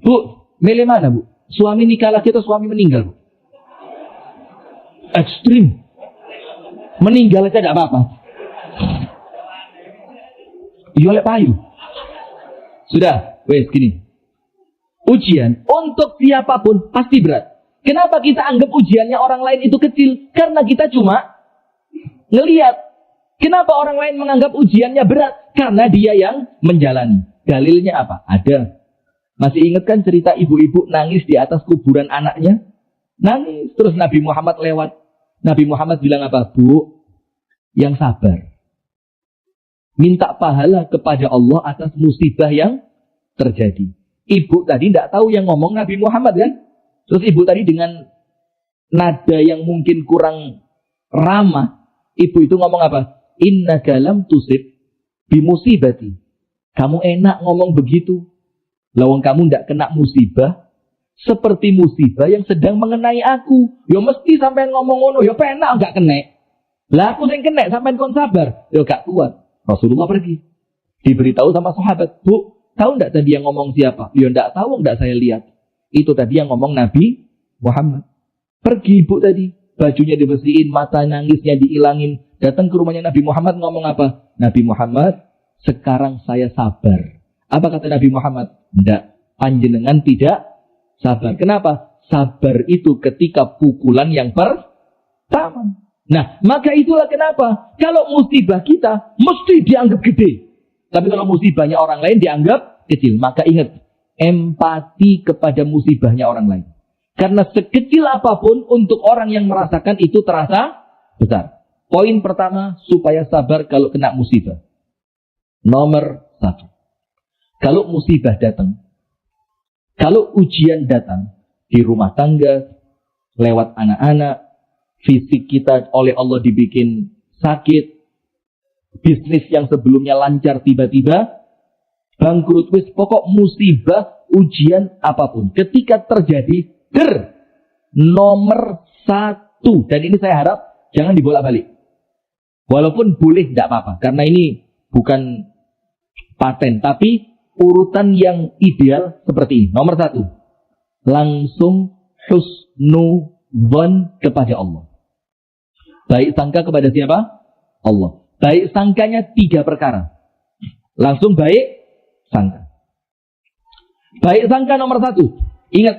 Speaker 1: Bu, milih mana, Bu? Suami nikah lagi atau suami meninggal, Bu? Ekstrim. Meninggal aja tidak apa-apa. Iya oleh payu. Sudah, wes gini. Ujian untuk siapapun pasti berat. Kenapa kita anggap ujiannya orang lain itu kecil? Karena kita cuma ngelihat. Kenapa orang lain menganggap ujiannya berat? Karena dia yang menjalani. Dalilnya apa? Ada. Masih ingat kan cerita ibu-ibu nangis di atas kuburan anaknya? Nangis. Terus Nabi Muhammad lewat. Nabi Muhammad bilang apa? Bu, yang sabar. Minta pahala kepada Allah atas musibah yang terjadi. Ibu tadi tidak tahu yang ngomong Nabi Muhammad kan? Terus ibu tadi dengan nada yang mungkin kurang ramah. Ibu itu ngomong apa? Innaka lam tusib bimusibati. Kamu enak ngomong begitu. Lawang kamu tidak kena musibah. Seperti musibah yang sedang mengenai aku. Ya mesti sampai ngomong ngono. Ya penak gak kena. Lah aku yang kena sampai kon sabar. Ya gak kuat. Rasulullah pergi. Diberitahu sama sahabat. Bu, tahu tidak tadi yang ngomong siapa? Ya tidak tahu, tidak saya lihat. Itu tadi yang ngomong Nabi Muhammad. Pergi ibu tadi. Bajunya dibersihin, mata nangisnya dihilangin. Datang ke rumahnya Nabi Muhammad ngomong apa? Nabi Muhammad, sekarang saya sabar. Apa kata Nabi Muhammad? Tidak. Panjenengan tidak sabar. Kenapa? Sabar itu ketika pukulan yang pertama. Nah, maka itulah kenapa. Kalau musibah kita, mesti dianggap gede. Tapi kalau musibahnya orang lain dianggap kecil. Maka ingat, empati kepada musibahnya orang lain. Karena sekecil apapun untuk orang yang merasakan itu terasa besar. Poin pertama, supaya sabar kalau kena musibah. Nomor 1. Kalau musibah datang, kalau ujian datang di rumah tangga, lewat anak-anak, fisik kita oleh Allah dibikin sakit, bisnis yang sebelumnya lancar tiba-tiba bangkrut, wis pokok musibah, ujian apapun. Ketika terjadi, nomor 1, dan ini saya harap jangan dibolak-balik. Walaupun boleh tidak apa-apa, karena ini bukan paten, tapi urutan yang ideal seperti ini. Nomor 1, langsung husnudzon kepada Allah. Baik sangka kepada siapa? Allah. Baik sangkanya 3 perkara. Langsung baik sangka. Baik sangka nomor 1. Ingat,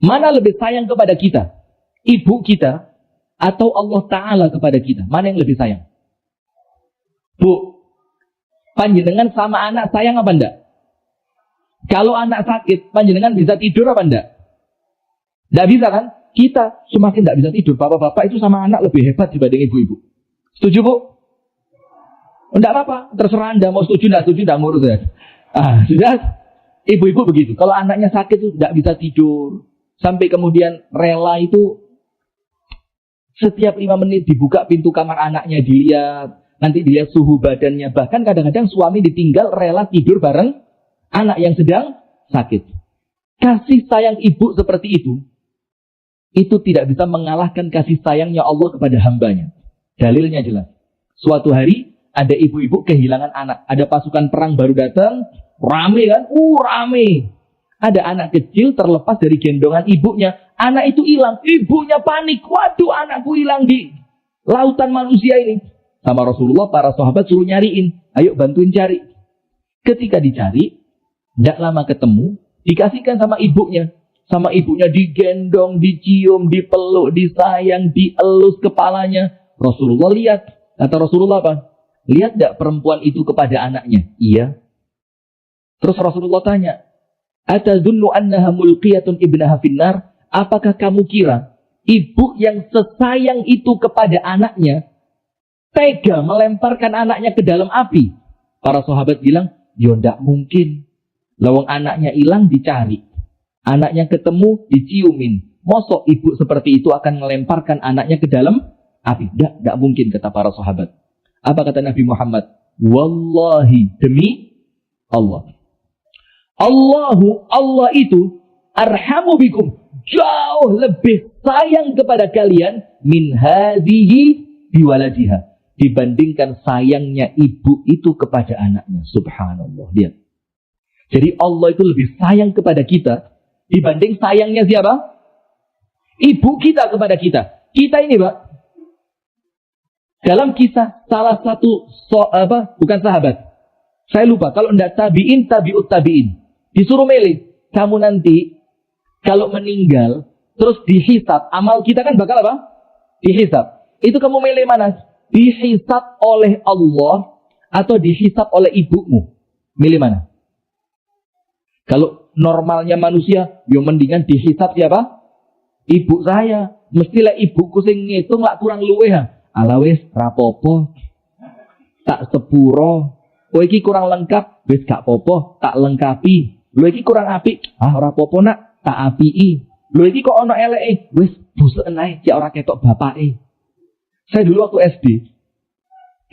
Speaker 1: mana lebih sayang kepada kita? Ibu kita atau Allah Ta'ala kepada kita? Mana yang lebih sayang? Bu, panjenengan sama anak sayang apa enggak? Kalau anak sakit, panjenengan bisa tidur apa enggak? Enggak bisa kan? Kita semakin tidak bisa tidur. Bapak-bapak itu sama anak lebih hebat dibanding ibu-ibu. Setuju, Bu? Enggak apa-apa. Terserah Anda mau setuju, enggak setuju, enggak ngurus ya. Sudah. Ibu-ibu begitu. Kalau anaknya sakit itu enggak bisa tidur. Sampai kemudian rela itu setiap 5 menit dibuka pintu kamar anaknya, dilihat. Nanti dilihat suhu badannya. Bahkan kadang-kadang suami ditinggal rela tidur bareng anak yang sedang sakit. Kasih sayang ibu seperti itu tidak bisa mengalahkan kasih sayangnya Allah kepada hambanya. Dalilnya jelas. Suatu hari ada ibu-ibu kehilangan anak. Ada pasukan perang baru datang. Rame kan? Rame. Ada anak kecil terlepas dari gendongan ibunya. Anak itu hilang. Ibunya panik. Waduh, anakku hilang di lautan manusia ini. Sama Rasulullah, para sahabat suruh nyariin. Ayo bantuin cari. Ketika dicari, tidak lama ketemu. Dikasihkan sama ibunya. Sama ibunya digendong, dicium, dipeluk, disayang, dielus kepalanya. Rasulullah lihat. Kata Rasulullah apa? Lihat tidak perempuan itu kepada anaknya? Iya. Terus Rasulullah tanya, atadunnu annaha mulqiyatun ibnaha finnar? Apakah kamu kira ibu yang sesayang itu kepada anaknya tega melemparkan anaknya ke dalam api? Para sahabat bilang, ya tidak mungkin. Lawang anaknya hilang dicari. Anaknya ketemu, diciumin, Mosok ibu seperti itu akan melemparkan anaknya ke dalam api? Tidak mungkin, kata para sahabat. Apa kata Nabi Muhammad? Wallahi, demi Allah. Allah itu arhamu bikum, jauh lebih sayang kepada kalian min hadhihi biwaladiha, dibandingkan sayangnya ibu itu kepada anaknya. Subhanallah. Lihat. Jadi Allah itu lebih sayang kepada kita dibanding sayangnya siapa? Ibu kita kepada kita. Kita ini, Pak, dalam kisah salah satu bukan sahabat, saya lupa, kalau tidak tabi'in, tabi'ut tabi'in, disuruh milih, kamu nanti kalau meninggal terus dihisab, amal kita kan bakal apa? Dihisab. Itu kamu milih mana? Dihisab oleh Allah atau dihisab oleh ibumu? Milih mana? Kalau normalnya manusia, yo mendingan dihisab siapa? Ibu saya. Mestilah ibuku sing ngitung lak kurang luweh ha. Ala wis rapopo, tak sepuro. Kowe iki kurang lengkap, wis gak popo, tak lengkapi. Lho iki kurang apik, ora popo nak, tak apiki. Lho iki kok ana eleke, wis buseken ae, cek ora ketok bapake. Saya dulu waktu SD,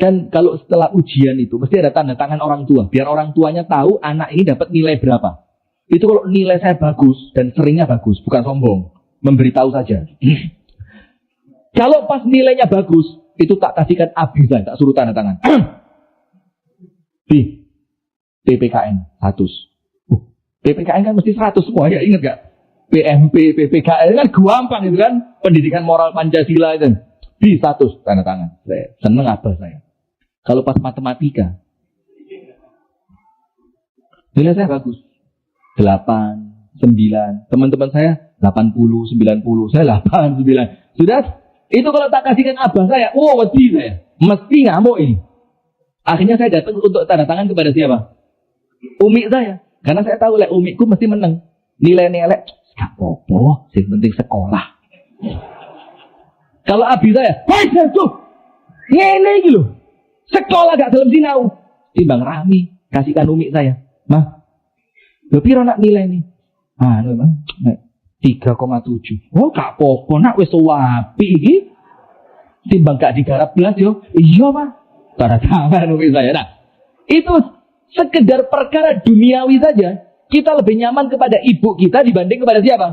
Speaker 1: kan kalau setelah ujian itu mesti ada tanda tangan orang tua, biar orang tuanya tahu anak ini dapat nilai berapa. Itu kalau nilai saya bagus dan seringnya bagus, bukan sombong, memberitahu saja. Kalau pas nilainya bagus, itu tak kasihkan abi saya, tak suruh tanda tangan. B, PPKN 100. PPKN kan mesti 100 semua, ya ingat gak? PMP, PPKN kan gampang itu kan, pendidikan moral Pancasila itu. B 100, tanda tangan. Saya seneng abah saya. Kalau pas matematika, nilai saya bagus. 8, 9, teman-teman saya 80, 90, saya 8, 9. Sudah? Itu kalau tak kasihkan abah saya, mesti saya. Mesti ngamuk ini. Akhirnya saya datang untuk tanda tangan kepada siapa? Umi saya. Karena saya tahu umiku mesti menang. Nilai-nilai, gak apa-apa, yang penting sekolah. Kalau abi saya, hei tuh, ngene iki lho. Sekolah gak dalam sinau. Timbang Rami, kasihkan umi saya. Mah, lho piro nak nilai nih? Memang 3,7. Oh, gak apa-apa nak wis wapi iki. Timbang gak digarap belas yo. Iya, Pak. Tanda tangan umi saya. Nah, itu sekedar perkara duniawi saja. Kita lebih nyaman kepada ibu kita dibanding kepada siapa?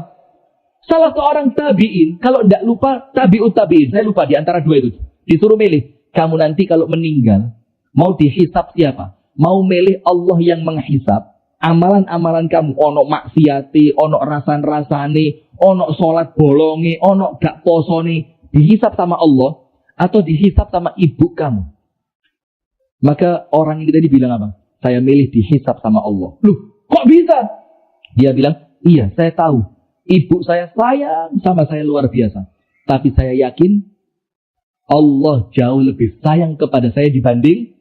Speaker 1: Salah seorang tabi'in, kalau tidak lupa tabi'ut tabi'in, saya lupa di antara dua itu. Disuruh milih, kamu nanti kalau meninggal mau dihisab siapa? Mau milih Allah yang menghisab amalan-amalan kamu, ono maksiati, ono rasan-rasane, ono sholat bolongi, ono gak posone, dihisab sama Allah atau dihisab sama ibu kamu. Maka orang ini tadi bilang apa? Saya milih dihisab sama Allah. Loh, kok bisa? Dia bilang, iya saya tahu. Ibu saya sayang sama saya luar biasa. Tapi saya yakin Allah jauh lebih sayang kepada saya dibanding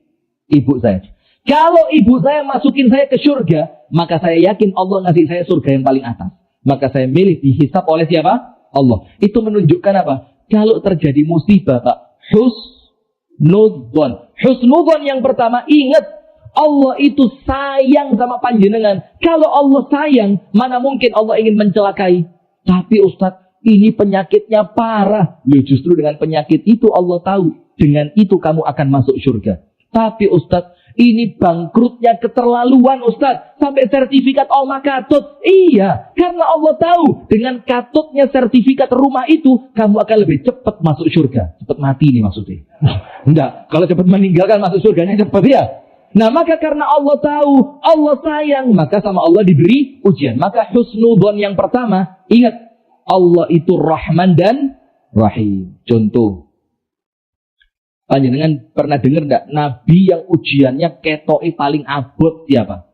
Speaker 1: ibu saya. Kalau ibu saya masukin saya ke surga, maka saya yakin Allah ngasih saya surga yang paling atas. Maka saya milih dihisab oleh siapa? Allah. Itu menunjukkan apa? Kalau terjadi musibah, Pak, husnudzon. Husnudzon yang pertama, ingat, Allah itu sayang sama panjenengan. Kalau Allah sayang, mana mungkin Allah ingin mencelakai. Tapi Ustaz, ini penyakitnya parah. Ya, justru dengan penyakit itu Allah tahu. Dengan itu kamu akan masuk surga. Tapi Ustaz, ini bangkrutnya keterlaluan Ustaz. Sampai sertifikat Allah katut. Iya, karena Allah tahu. Dengan katutnya sertifikat rumah itu, kamu akan lebih cepat masuk surga. Cepat mati ini maksudnya. Enggak, kalau cepat meninggalkan masuk surganya cepat ya. Nah, maka karena Allah tahu, Allah sayang, maka sama Allah diberi ujian. Maka husnudzon yang pertama, ingat, Allah itu Rahman dan Rahim. Contoh, panjenengan pernah dengar enggak nabi yang ujiannya ketoke paling abot siapa?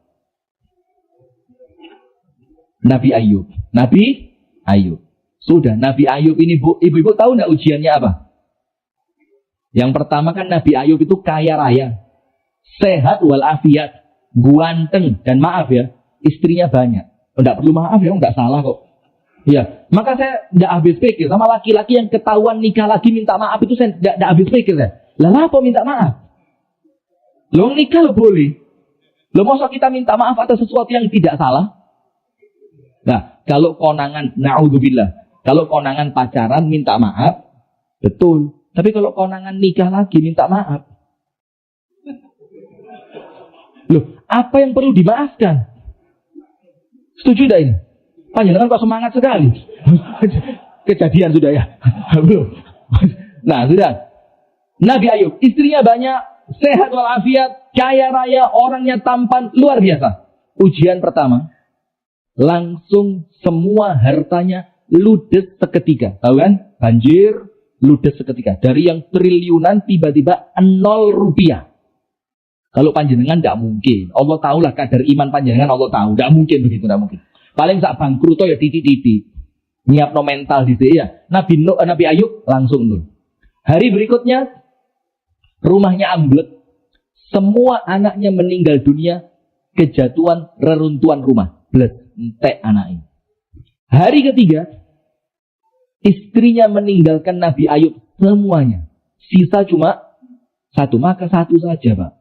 Speaker 1: Nabi Ayub. Nabi Ayub. Sudah, Nabi Ayub ini ibu-ibu tahu enggak ujiannya apa? Yang pertama kan Nabi Ayub itu kaya raya, sehat walafiat, ganteng, dan maaf ya, istrinya banyak. Enggak perlu maaf ya, enggak salah kok. Ya, maka saya enggak habis pikir sama laki-laki yang ketahuan nikah lagi minta maaf itu, saya enggak habis pikir saya. Lah apa minta maaf? Lo nikah lo boleh. Lo masa kita minta maaf atas sesuatu yang tidak salah? Nah, kalau konangan, na'udzubillah, Kalau konangan pacaran minta maaf, betul. Tapi kalau konangan nikah lagi minta maaf. Loh, apa yang perlu dimaafkan? Setuju tidak ini? Panjenengan kok semangat sekali. Kejadian sudah ya? Belum. Nah, sudah. Nabi Ayub, istrinya banyak, sehat walafiat, kaya raya, orangnya tampan, luar biasa. Ujian pertama, langsung semua hartanya ludes seketika. Tahu kan? Banjir, ludes seketika. Dari yang triliunan tiba-tiba 0 rupiah. Kalau panjenengan tidak mungkin. Allah tahulah kadar iman panjenengan, Allah tahu. Tidak mungkin begitu, tidak mungkin. Paling sak bangkrut ya titik-titik. Nyiapno mental di sini ya. Nabi Ayub langsung nol. Hari berikutnya rumahnya amblek. Semua anaknya meninggal dunia, kejatuhan reruntuhan rumah. Blek, entek anaknya. Hari ketiga istrinya meninggalkan Nabi Ayub semuanya. Sisa cuma 1, maka 1 saja, Pak.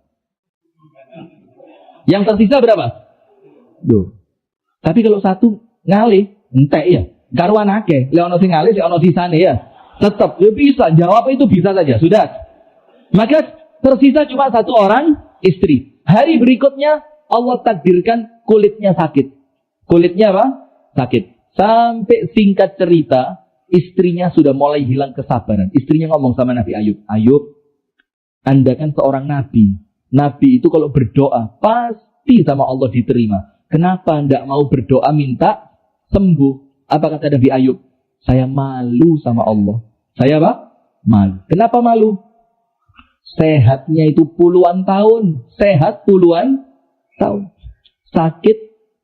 Speaker 1: Yang tersisa berapa? 2. Tapi kalau 1 ngalih, entek ya. Karuan akeh, le ono sing ngalih, le ono sisane ya. Tetap ya bisa, jawab itu bisa saja, sudah. Maka tersisa cuma 1 orang, istri. Hari berikutnya Allah takdirkan kulitnya sakit. Kulitnya apa? Sakit. Sampai singkat cerita, istrinya sudah mulai hilang kesabaran. Istrinya ngomong sama Nabi Ayub, Ayub, Anda kan seorang nabi. Nabi itu kalau berdoa pasti sama Allah diterima. Kenapa tidak mau berdoa minta sembuh? Apa kata Nabi Ayub? Saya malu sama Allah. Saya apa? Malu. Kenapa malu? Sehatnya itu puluhan tahun. Sehat puluhan tahun. Sakit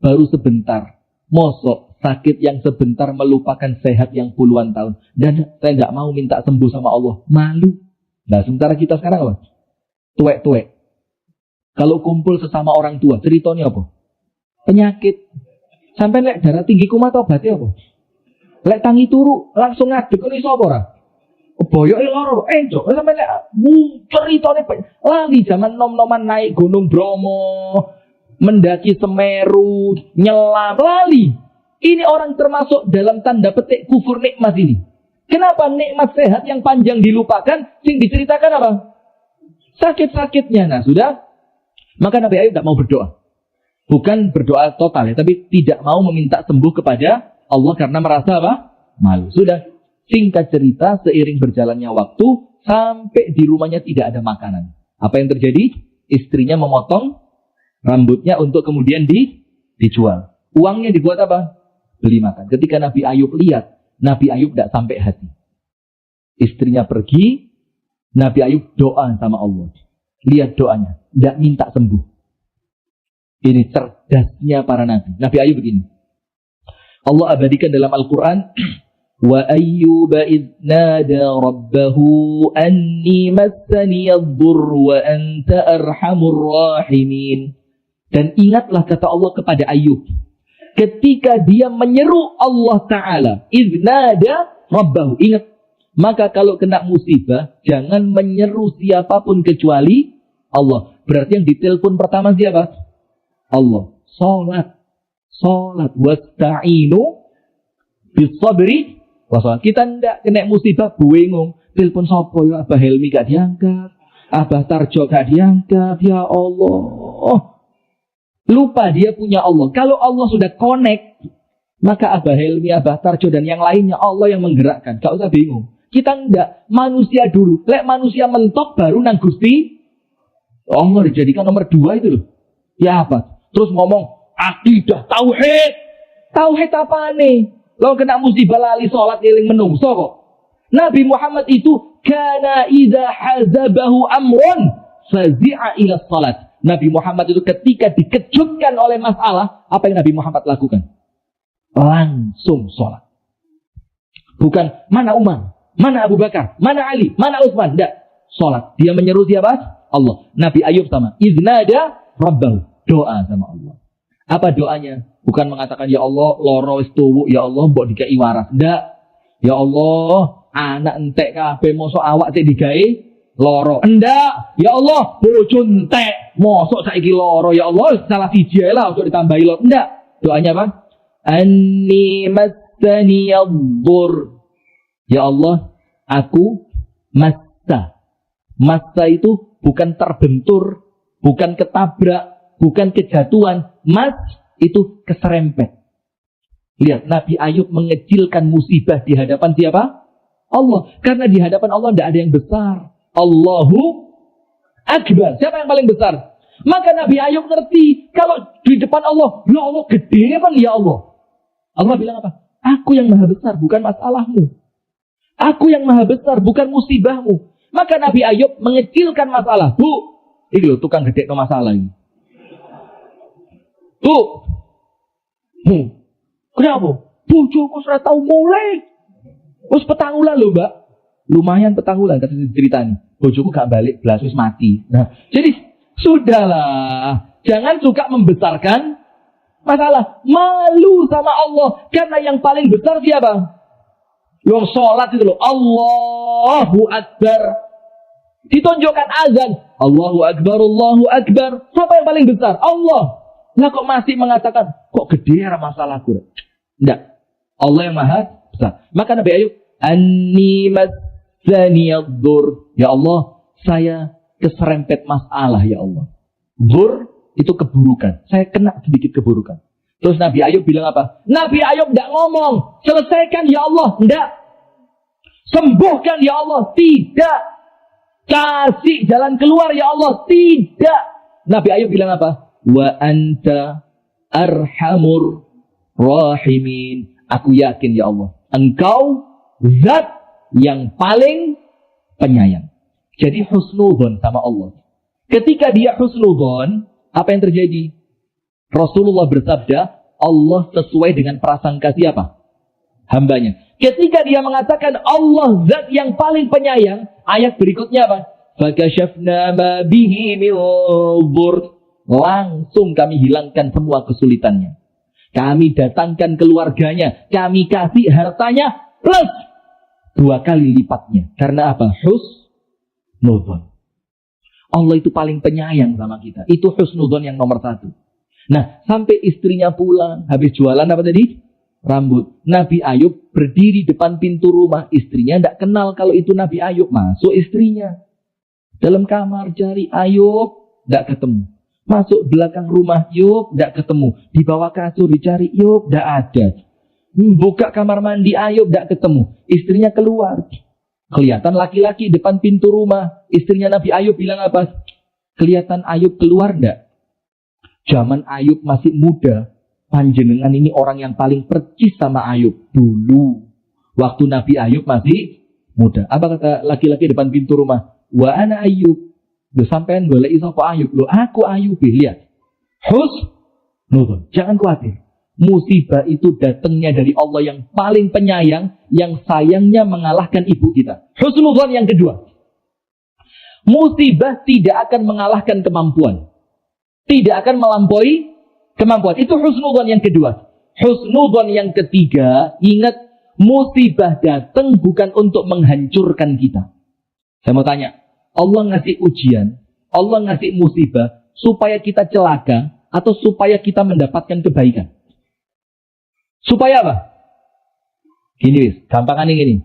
Speaker 1: baru sebentar. Mosok sakit yang sebentar melupakan sehat yang puluhan tahun. Dan saya nggak mau minta sembuh sama Allah. Malu. Nah sementara kita sekarang apa? Tuwek-tuwek. Kalau kumpul sesama orang tua, ceritanya apa? Penyakit. Sampai lek darah tinggi kumat obatnya apa? Lek tangi turu langsung ngadeg ini sapa ora? Boyoke loro, enjok sampai lek ceritane lali zaman nom-noman naik Gunung Bromo, mendaki Semeru, nyelam lali. Ini orang termasuk dalam tanda petik kufur nikmat ini. Kenapa nikmat sehat yang panjang dilupakan, sing diceritakan apa? Sakit-sakitnya. Nah, sudah. Maka Nabi Ayub tidak mau berdoa. Bukan berdoa total ya, tapi tidak mau meminta sembuh kepada Allah karena merasa apa? Malu. Sudah. Singkat cerita, seiring berjalannya waktu, sampai di rumahnya tidak ada makanan. Apa yang terjadi? Istrinya memotong rambutnya untuk kemudian dijual. Uangnya dibuat apa? Beli makan. Ketika Nabi Ayub lihat, Nabi Ayub tidak sampai hati. Istrinya pergi, Nabi Ayub doa sama Allah. Lihat doanya, tidak minta sembuh. Ini cerdasnya para nabi. Nabi Ayub begini. Allah abadikan dalam Al-Quran, wa ayyuba idh nada rabbahu anni massani adh-dhurr wa anta arhamur rahimin. Dan ingatlah kata Allah kepada Ayub ketika dia menyeru Allah Ta'ala, idh nada rabbahu. Ingat, maka kalau kena musibah jangan menyeru siapapun kecuali Allah. Berarti yang ditelepon pertama siapa? Allah. Salat wasta'inu bisabri wasalat. Kita ndak kena musibah bingung. Telepon sapa ya? Abah Helmi gak diangkat, Abah Tarjo gak diangkat. Ya Allah. Lupa dia punya Allah. Kalau Allah sudah connect, maka Abah Helmi, Abah Tarjo dan yang lainnya Allah yang menggerakkan. Gak usah bingung. Kita ndak, manusia dulu. Lek manusia mentok baru nang Gusti Allah dijadikan nomor 2 itu loh. Ya apa? Terus ngomong akidah, tauhid. Tauhid apa nih? Lo kena musibah lali sholat eling menungso kok. Nabi Muhammad itu kana idza hazabahu amrun fazi'a ila salat. Nabi Muhammad itu ketika dikejutkan oleh masalah, apa yang Nabi Muhammad lakukan? Langsung sholat. Bukan mana Umar, mana Abu Bakar, mana Ali, mana Utsman. Tidak. Sholat. Dia menyeru siapa? Allah. Nabi Ayub sama. Iznada rabbahu. Doa sama Allah. Apa doanya? Bukan mengatakan, ya Allah, loro wis tuwuk, ya Allah, mbok dikai waras. Tidak. Ya Allah, anak entek kabeh mosok awak sik digawe loro. Enggak. Ya Allah, bojo entek mosok saiki loro. Ya Allah, salah siji lah ojo ditambahi loro. Enggak. Doanya apa? Anni massani ad-dur. Ya Allah, aku massa. Massa itu bukan terbentur, bukan ketabrak, bukan kejatuhan. Mas itu keserempet. Lihat, Nabi Ayub mengecilkan musibah di hadapan siapa? Allah. Karena di hadapan Allah tidak ada yang besar. Allahu Akbar. Siapa yang paling besar? Maka Nabi Ayub ngerti, kalau di depan Allah, ya Allah gede kan ya Allah. Allah bilang apa? Aku yang maha besar, bukan masalahmu. Aku yang maha besar, bukan musibahmu. Maka Nabi Ayub mengecilkan masalah. Bu, ini loh tukang gede no masalah ini. Bu, kenapa? Bojoku sudah tahu mulai. Terus petangulan loh mbak. Lumayan petangulan kata ceritanya. Bojoku gak balik, belas wis mati. Nah, jadi sudahlah. Jangan suka membesarkan masalah. Malu sama Allah. Karena yang paling besar siapa? Yang sholat itu loh. Allahu Akbar. Ditunjukkan azan. Allahu Akbar, Allahu Akbar. Siapa yang paling besar? Allah. Nah kok masih mengatakan, kok gede masalahku? Tidak. Allah yang maha besar. Maka Nabi Ayub, Anni massani ad-dur. Ya Allah, saya keserempet masalah ya Allah. Dur itu keburukan. Saya kena sedikit keburukan. Terus Nabi Ayub bilang apa? Nabi Ayub tidak ngomong, selesaikan ya Allah. Tidak. Sembuhkan ya Allah. Tidak. Kasih jalan keluar ya Allah. Tidak. Nabi Ayub bilang apa? Wa anta arhamur rahimin. Aku yakin ya Allah, Engkau zat yang paling penyayang. Jadi husnudzon sama Allah. Ketika dia husnudzon, apa yang terjadi? Rasulullah bersabda, Allah sesuai dengan prasangka siapa? Hambanya. Ketika dia mengatakan Allah zat yang paling penyayang, ayat berikutnya apa? Fakashafna ma bihi min dhur. Langsung kami hilangkan semua kesulitannya. Kami datangkan keluarganya, kami kasih hartanya plus 2 kali lipatnya. Karena apa? Husnudzon. Allah itu paling penyayang sama kita. Itu husnudzon yang nomor 1. Nah, sampai istrinya pulang, habis jualan apa tadi? Rambut. Nabi Ayub berdiri depan pintu rumah. Istrinya tidak kenal kalau itu Nabi Ayub. Masuk istrinya. Dalam kamar cari Ayub, tidak ketemu. Masuk belakang rumah, Ayub, tidak ketemu. Di bawah kasur dicari, Ayub, tidak ada. Buka kamar mandi, Ayub, tidak ketemu. Istrinya keluar. Kelihatan laki-laki depan pintu rumah. Istrinya Nabi Ayub bilang apa? Kelihatan Ayub keluar tidak? Zaman Ayub masih muda. Panjenengan ini orang yang paling percis sama Ayub. Dulu. Waktu Nabi Ayub masih muda. Apa kata laki-laki depan pintu rumah? Wa ana Ayub. Loh sampean golek sapa Ayub? Loh aku Ayub. Lihat. Husnudzon. Jangan khawatir. Musibah itu datangnya dari Allah yang paling penyayang, yang sayangnya mengalahkan ibu kita. Husnudzon yang kedua. Musibah tidak akan mengalahkan kemampuan. Tidak akan melampaui kemampuan. Itu husnudzon yang kedua. Husnudzon yang ketiga, ingat musibah datang bukan untuk menghancurkan kita. Saya mau tanya, Allah ngasih ujian, Allah ngasih musibah supaya kita celaka atau supaya kita mendapatkan kebaikan? Supaya apa? Gini, gampangannya gini.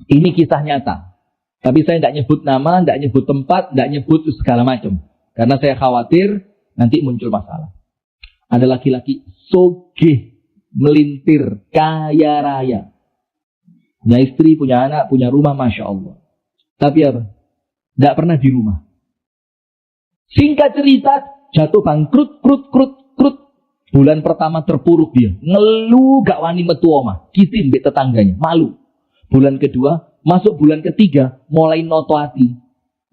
Speaker 1: Ini kisah nyata. Tapi saya tidak nyebut nama, tidak nyebut tempat, tidak nyebut segala macam. Karena saya khawatir nanti muncul masalah. Ada laki-laki sogeh, melintir, kaya raya. Punya istri, punya anak, punya rumah, Masya Allah. Tapi apa? Tidak pernah di rumah. Singkat cerita, jatuh bangkrut, krut. Bulan pertama terpuruk dia. Ngeluh gak wani metu omah. Kisin be tetangganya. Malu. Bulan kedua, masuk bulan ketiga, mulai noto hati.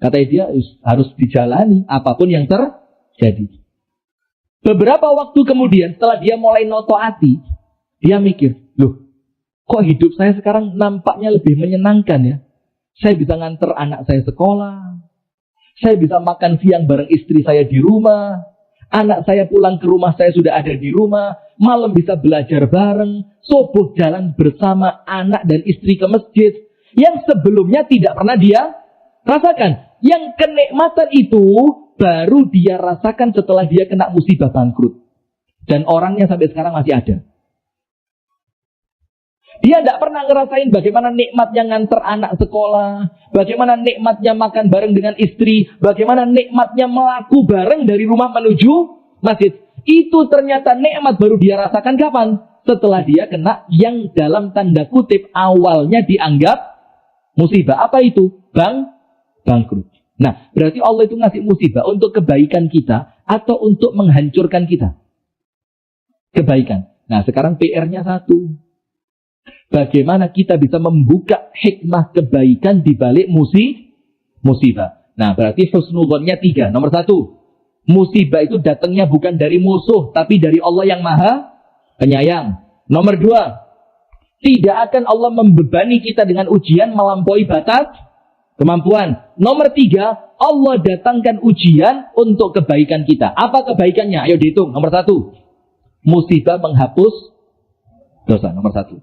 Speaker 1: Katanya dia harus dijalani apapun yang terjadi. Beberapa waktu kemudian, setelah dia mulai noto hati, dia mikir, loh, kok hidup saya sekarang nampaknya lebih menyenangkan ya? Saya bisa nganter anak saya sekolah. Saya bisa makan siang bareng istri saya di rumah. Anak saya pulang ke rumah saya sudah ada di rumah. Malam bisa belajar bareng. Subuh jalan bersama anak dan istri ke masjid. Yang sebelumnya tidak pernah dia rasakan. Yang kenikmatan itu baru dia rasakan setelah dia kena musibah bangkrut. Dan orangnya sampai sekarang masih ada. Dia tidak pernah ngerasain bagaimana nikmatnya nganter anak sekolah, bagaimana nikmatnya makan bareng dengan istri, bagaimana nikmatnya melaku bareng dari rumah menuju masjid. Itu ternyata nikmat baru dia rasakan kapan? Setelah dia kena yang dalam tanda kutip awalnya dianggap musibah. Apa itu? Bangkrut. Nah, berarti Allah itu ngasih musibah untuk kebaikan kita atau untuk menghancurkan kita? Kebaikan. Nah, sekarang PR-nya satu. Bagaimana kita bisa membuka hikmah kebaikan di balik musibah. Nah, berarti husnudzonnya 3. Nomor 1, musibah itu datangnya bukan dari musuh, tapi dari Allah yang maha penyayang. Nomor 2, tidak akan Allah membebani kita dengan ujian melampaui batas kemampuan. Nomor 3, Allah datangkan ujian untuk kebaikan kita. Apa kebaikannya? Ayo dihitung. Nomor 1, musibah menghapus dosa. Nomor 1.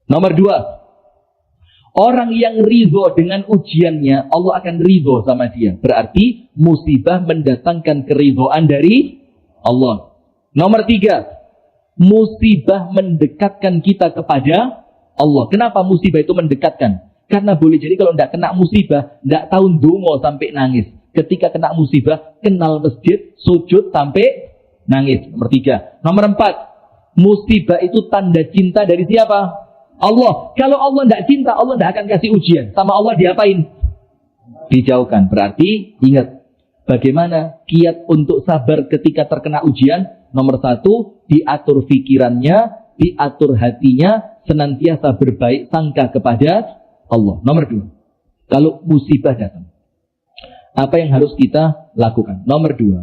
Speaker 1: Nomor 2, orang yang ridho dengan ujiannya, Allah akan ridho sama dia. Berarti musibah mendatangkan keridhoan dari Allah. Nomor 3, musibah mendekatkan kita kepada Allah. Kenapa musibah itu mendekatkan? Karena boleh jadi kalau tidak kena musibah, tidak tahu ndonga sampai nangis. Ketika kena musibah, kenal masjid, sujud sampai nangis. Nomor 3. Nomor 4, musibah itu tanda cinta dari siapa? Allah. Kalau Allah tidak cinta, Allah tidak akan kasih ujian. Sama Allah diapain? Dijauhkan. Berarti ingat, bagaimana kiat untuk sabar ketika terkena ujian? Nomor 1, diatur pikirannya, diatur hatinya, senantiasa berbaik sangka kepada Allah. Nomor 2, kalau musibah datang, apa yang harus kita lakukan? Nomor 2,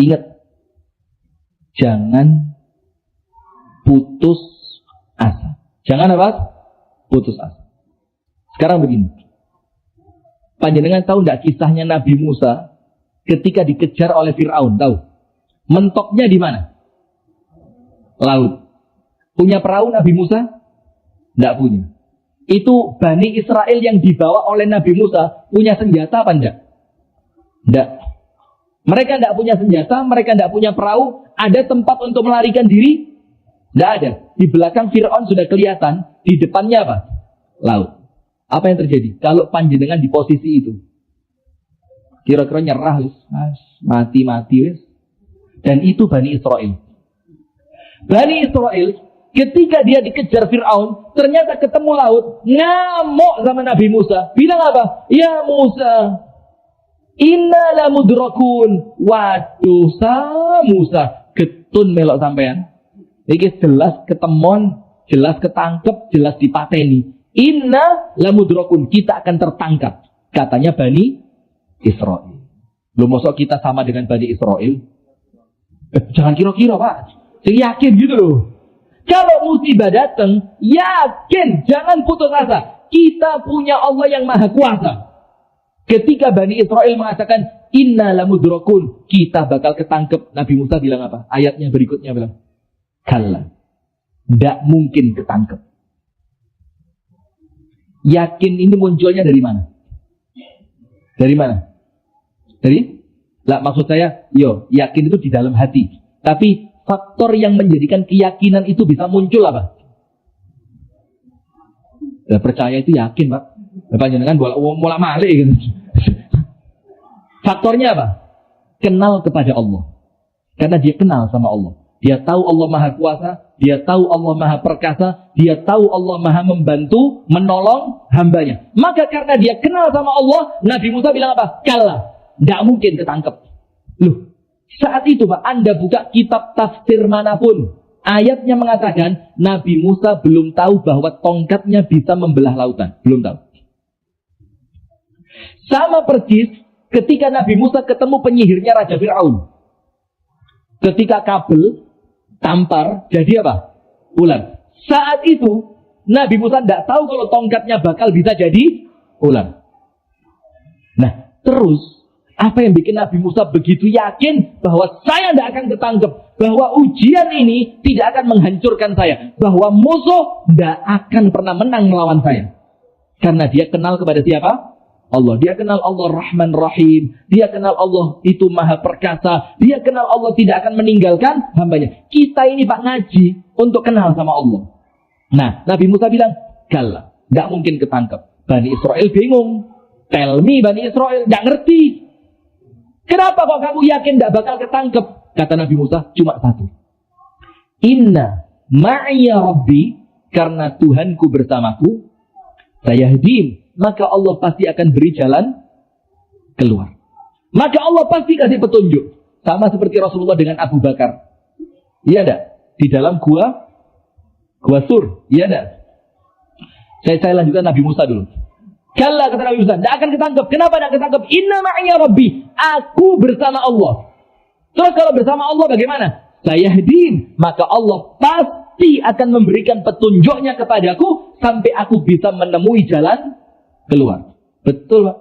Speaker 1: ingat, jangan putus asa. Jangan apa? Putus asa. Sekarang begini. Panjenengan tahu tidak kisahnya Nabi Musa ketika dikejar oleh Fir'aun? Tahu? Mentoknya di mana? Laut. Punya perahu Nabi Musa? Tidak punya. Itu Bani Israel yang dibawa oleh Nabi Musa punya senjata apa enggak? Tidak. Mereka tidak punya senjata, mereka tidak punya perahu. Ada tempat untuk melarikan diri? Tidak ada. Di belakang Fir'aun sudah kelihatan. Di depannya apa? Laut. Apa yang terjadi? Kalau panjenengan di posisi itu, kira-kira nyerah, mati. Dan itu Bani Israel. Bani Israel, ketika dia dikejar Fir'aun, ternyata ketemu laut, ngamuk sama Nabi Musa. Bilang apa? Ya Musa, inna la mudrakun. Waduh, Musa, getun melok sampean. Ini jelas ketemon, jelas ketangkep, jelas dipateni. Inna lamudrakun, kita akan tertangkap. Katanya Bani Israel. Lu masuk kita sama dengan Bani Israel? Jangan kira-kira, Pak. Saya yakin gitu loh. Kalau musibah datang, yakin, jangan putus asa. Kita punya Allah yang maha kuasa. Ketika Bani Israel mengatakan, inna lamudrakun, kita bakal ketangkep. Nabi Musa bilang apa? Ayatnya berikutnya bilang, kalla, tidak mungkin ketangkep. Yakin ini munculnya dari mana? Dari mana? Maksud saya, yakin itu di dalam hati. Tapi faktor yang menjadikan keyakinan itu bisa muncul apa? Percaya itu yakin, Pak. Panjenengan mulai malik gitu. Faktornya apa? Kenal kepada Allah. Karena dia kenal sama Allah. Dia tahu Allah maha kuasa, dia tahu Allah maha perkasa, dia tahu Allah maha membantu, menolong hambanya. Maka karena dia kenal sama Allah, Nabi Musa bilang apa? Kalla, tidak mungkin ketangkep. Loh, saat itu Pak, Anda buka kitab tafsir manapun, ayatnya mengatakan Nabi Musa belum tahu bahwa tongkatnya bisa membelah lautan. Belum tahu. Sama persis ketika Nabi Musa ketemu penyihirnya Raja Fir'aun. Ketika kabel tampar, jadi apa? Ular. Saat itu, Nabi Musa tidak tahu kalau tongkatnya bakal bisa jadi ular. Nah, terus, apa yang bikin Nabi Musa begitu yakin bahwa saya tidak akan ketangkep, bahwa ujian ini tidak akan menghancurkan saya, bahwa musuh tidak akan pernah menang melawan saya. Karena dia kenal kepada siapa? Allah. Dia kenal Allah Rahman Rahim. Dia kenal Allah itu maha perkasa. Dia kenal Allah tidak akan meninggalkan hambanya. Kita ini Pak ngaji untuk kenal sama Allah. Nah, Nabi Musa bilang, "Kalla, nggak mungkin ketangkep." Bani Israel bingung. Tell me, Bani Israel nggak ngerti. Kenapa kok kamu yakin nggak bakal ketangkep? Kata Nabi Musa, cuma satu. Inna ma'iya Rabbi, karena Tuhanku bersamaku, sayahdim, maka Allah pasti akan beri jalan keluar. Maka Allah pasti kasih petunjuk. Sama seperti Rasulullah dengan Abu Bakar. Iya enggak? Di dalam gua Sur. Iya enggak? Saya lanjutkan Nabi Musa dulu. Kalla, kata Nabi Musa, tidak akan ketangkep. Kenapa tidak ketangkep? Inna ma'iya Rabbi, aku bersama Allah. Terus kalau bersama Allah bagaimana? Sayahdim, maka Allah pasti akan memberikan petunjuknya kepadaku sampai aku bisa menemui jalan keluar. Betul, Pak.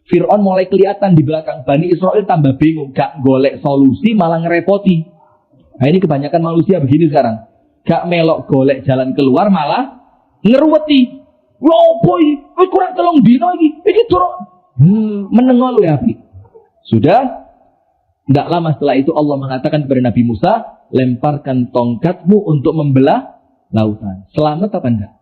Speaker 1: Fir'aun mulai kelihatan di belakang. Bani Israel tambah bingung, gak golek solusi malah ngerepoti. Nah, ini kebanyakan manusia begini sekarang. Gak melok golek jalan keluar malah ngeruweti. Boy, kurang telung dino iki. Iki turun. Menengol ya, Abi. Sudah. Tidak lama setelah itu Allah mengatakan kepada Nabi Musa, lemparkan tongkatmu untuk membelah lautan. Selamat apa enggak?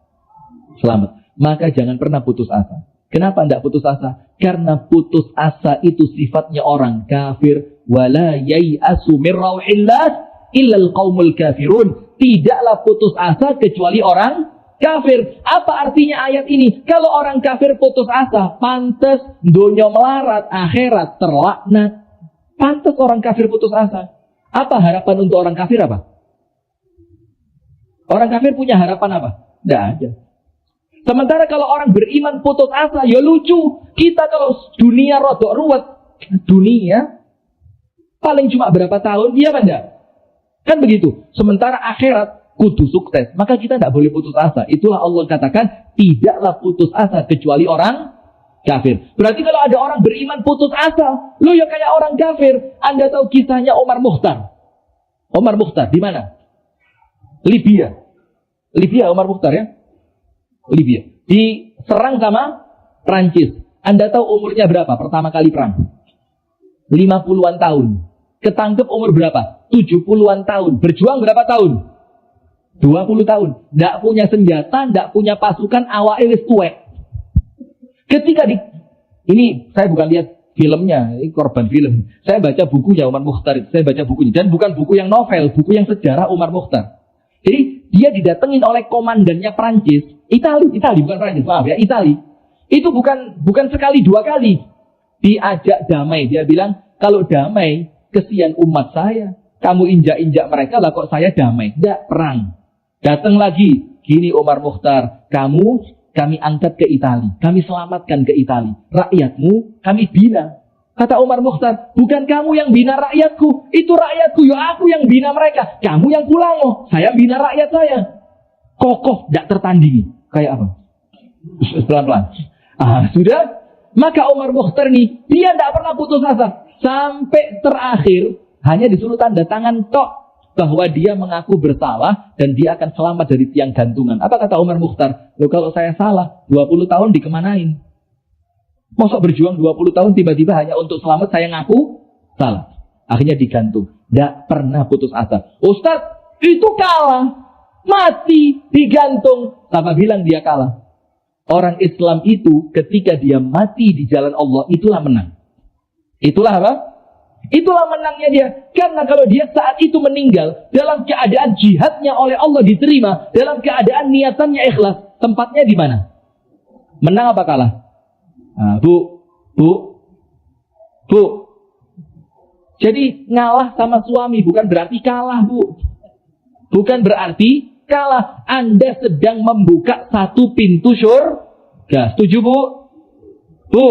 Speaker 1: Selamat. Maka jangan pernah putus asa. Kenapa tidak putus asa? Karena putus asa itu sifatnya orang kafir. Wala yai'asu min rauhillah illal qaumul kafirun. Tidaklah putus asa kecuali orang kafir. Apa artinya ayat ini? Kalau orang kafir putus asa, pantas dunia melarat, akhirat terlaknat. Pantas orang kafir putus asa. Apa harapan untuk orang kafir apa? Orang kafir punya harapan apa? Tidak ada. Sementara kalau orang beriman putus asa, ya lucu. Kita kalau dunia rodok ruwet, dunia paling cuma berapa tahun, iya apa enggak? Kan begitu. Sementara akhirat kudu sukses, maka kita tidak boleh putus asa. Itulah Allah katakan, tidaklah putus asa kecuali orang kafir. Berarti kalau ada orang beriman putus asa, lu ya kayak orang kafir. Anda tahu kisahnya Omar Mukhtar? Omar Mukhtar di mana? Libya. Libya, Omar Mukhtar ya? Libya. Diserang sama Prancis. Anda tahu umurnya berapa pertama kali perang? 50-an tahun. Ketangkep umur berapa? 70-an tahun. Berjuang berapa tahun? 20 tahun. Nggak punya senjata, nggak punya pasukan, awake wis tuwek. Ketika ini saya bukan lihat filmnya, ini korban film. Saya baca bukunya Umar Mukhtar, saya baca bukunya. Dan bukan buku yang novel, buku yang sejarah Umar Mukhtar. Jadi dia didatengin oleh komandannya Prancis, Itali bukan Prancis, maaf ya, Itali. Itu bukan sekali dua kali. Diajak damai, dia bilang, kalau damai, kesian umat saya. Kamu injak-injak mereka, lah kok saya damai. Tidak, perang. Datang lagi, gini Umar Mukhtar, kami angkat ke Itali. Kami selamatkan ke Itali. Rakyatmu kami bina. Kata Umar Mukhtar, bukan kamu yang bina rakyatku. Itu rakyatku, ya aku yang bina mereka. Kamu yang pulang, saya bina rakyat saya. Kokoh, tidak tertandingi. Kayak apa? Pelan-pelan. Sudah. Maka Umar Mukhtar nih, dia tidak pernah putus asa. Sampai terakhir, hanya disuruh tanda tangan tok. Bahwa dia mengaku bersalah dan dia akan selamat dari tiang gantungan. Apa kata Umar Mukhtar? Loh, kalau saya salah, 20 tahun dikemanain? Masa berjuang 20 tahun tiba-tiba hanya untuk selamat saya ngaku salah. Akhirnya digantung. Tidak pernah putus asa. Ustadz, itu kalah. Mati, digantung. Siapa bilang dia kalah? Orang Islam itu ketika dia mati di jalan Allah, itulah menang. Itulah apa? Itulah menangnya dia. Karena kalau dia saat itu meninggal dalam keadaan jihadnya oleh Allah diterima, dalam keadaan niatannya ikhlas, tempatnya di mana? Menang apa kalah? Bu. Jadi ngalah sama suami bukan berarti kalah, Bu. Bukan berarti kalah. Anda sedang membuka satu pintu surga. Setuju, Bu? Bu.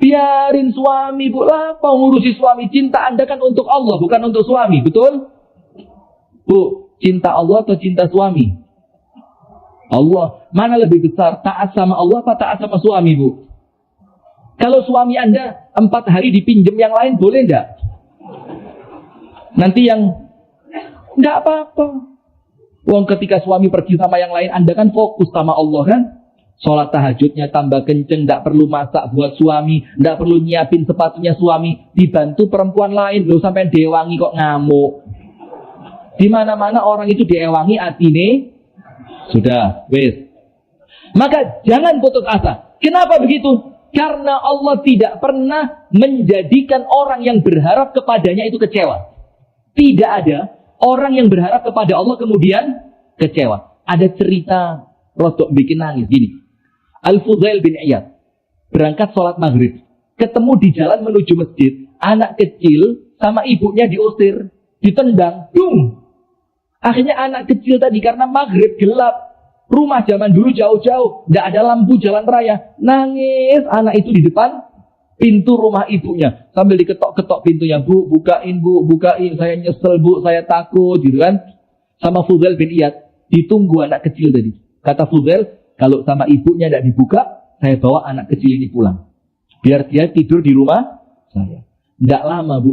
Speaker 1: Biarin suami, Bu lah, ngurusi suami. Cinta Anda kan untuk Allah, bukan untuk suami, betul? Bu, cinta Allah atau cinta suami? Allah. Mana lebih besar, taat sama Allah atau taat sama suami, Bu? Kalau suami Anda 4 hari dipinjem yang lain, boleh enggak? Nanti yang enggak apa-apa. Wong ketika suami pergi sama yang lain, Anda kan fokus sama Allah kan? Sholat tahajudnya tambah kenceng, tidak perlu masak buat suami, tidak perlu nyiapin sepatunya suami, dibantu perempuan lain, belum sampai dewangi kok ngamuk. Di mana-mana orang itu diewangi atine Sudah, wis. Maka jangan putus asa. Kenapa begitu? Karena Allah tidak pernah menjadikan orang yang berharap kepadanya itu kecewa. Tidak ada orang yang berharap kepada Allah kemudian kecewa. Ada cerita rodok bikin nangis gini. Al-Fudail bin Iyad berangkat sholat maghrib, ketemu di jalan menuju masjid, anak kecil sama ibunya diusir, ditendang, dung. Akhirnya anak kecil tadi karena maghrib gelap, rumah zaman dulu jauh-jauh, tidak ada lampu jalan raya, nangis anak itu di depan pintu rumah ibunya sambil diketok-ketok pintunya, bu, bukain, saya nyesel bu, saya takut, gitu kan? Sama Fudail bin Iyad, ditunggu anak kecil tadi. Kata Fudail, kalau sama ibunya tidak dibuka, saya bawa anak kecil ini pulang, biar dia tidur di rumah saya. Tidak lama bu,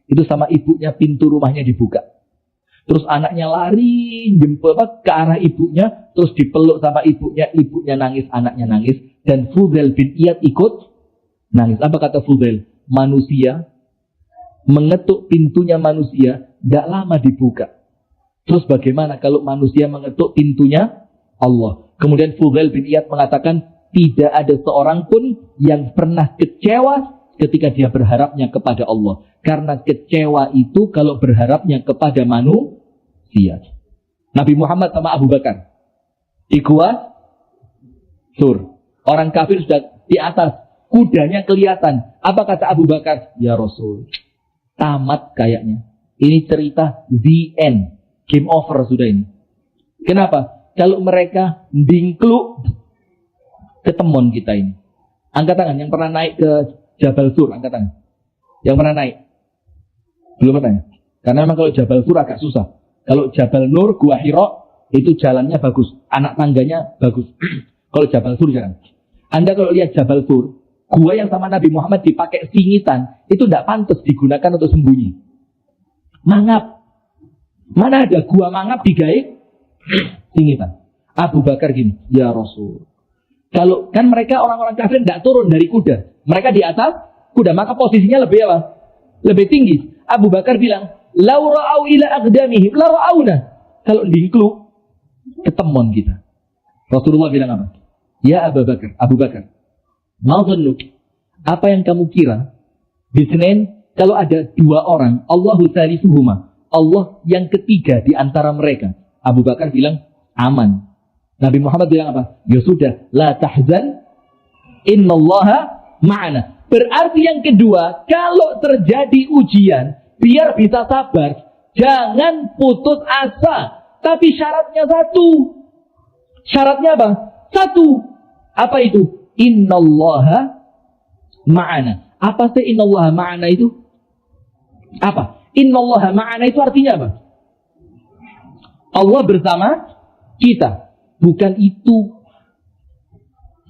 Speaker 1: itu sama ibunya pintu rumahnya dibuka. Terus anaknya lari jempol ke arah ibunya, terus dipeluk sama ibunya nangis, anaknya nangis, dan Fudail bin Iyad ikut nangis. Apa kata Fudail? Manusia mengetuk pintunya manusia, tidak lama dibuka. Terus bagaimana kalau manusia mengetuk pintunya Allah? Kemudian Fudail bin Iyad mengatakan, tidak ada seorang pun yang pernah kecewa ketika dia berharapnya kepada Allah. Karena kecewa itu kalau berharapnya kepada manusia. Nabi Muhammad sama Abu Bakar di Gua Sur. Orang kafir sudah di atas, kudanya kelihatan. Apa kata Abu Bakar? Ya Rasul, tamat kayaknya. Ini cerita the end. Game over sudah ini. Kenapa? Kalau mereka dingkluk, ketemon kita ini. Angkat tangan yang pernah naik ke Jabal Sur, angkat tangan. Yang pernah naik? Belum pernah ya? Karena memang kalau Jabal Sur agak susah. Kalau Jabal Nur, Gua Hira, itu jalannya bagus. Anak tangganya bagus. Kalau Jabal Sur jangan. Anda kalau lihat Jabal Sur, gua yang sama Nabi Muhammad dipakai singitan, itu tidak pantas digunakan untuk sembunyi. Mangap. Mana ada gua mangap digaik singitan. Abu Bakar gini, ya Rasul. Kalau kan mereka orang-orang kafir tidak turun dari kuda. Mereka di atas kuda, maka posisinya lebih apa? Lebih tinggi. Abu Bakar bilang, "Lau ra'au ila aqdamihim la ra'auna." Kalau dingkluk, ketemon kita. Rasulullah bilang apa? Ya Abu Bakar, mau zenuk, apa yang kamu kira? Di Senin, kalau ada dua orang, Allahu salisuhuma, Allah yang ketiga di antara mereka. Abu Bakar bilang, aman. Nabi Muhammad bilang apa? Ya sudah, la tahzan, innallaha ma'ana. Berarti yang kedua, kalau terjadi ujian, biar bisa sabar, jangan putus asa. Tapi syaratnya satu. Syaratnya apa? Satu. Apa itu? Innallaha ma'ana. Apa sih innallaha ma'ana itu? Apa? Innallaha ma'ana itu artinya apa? Allah bersama kita. Bukan itu.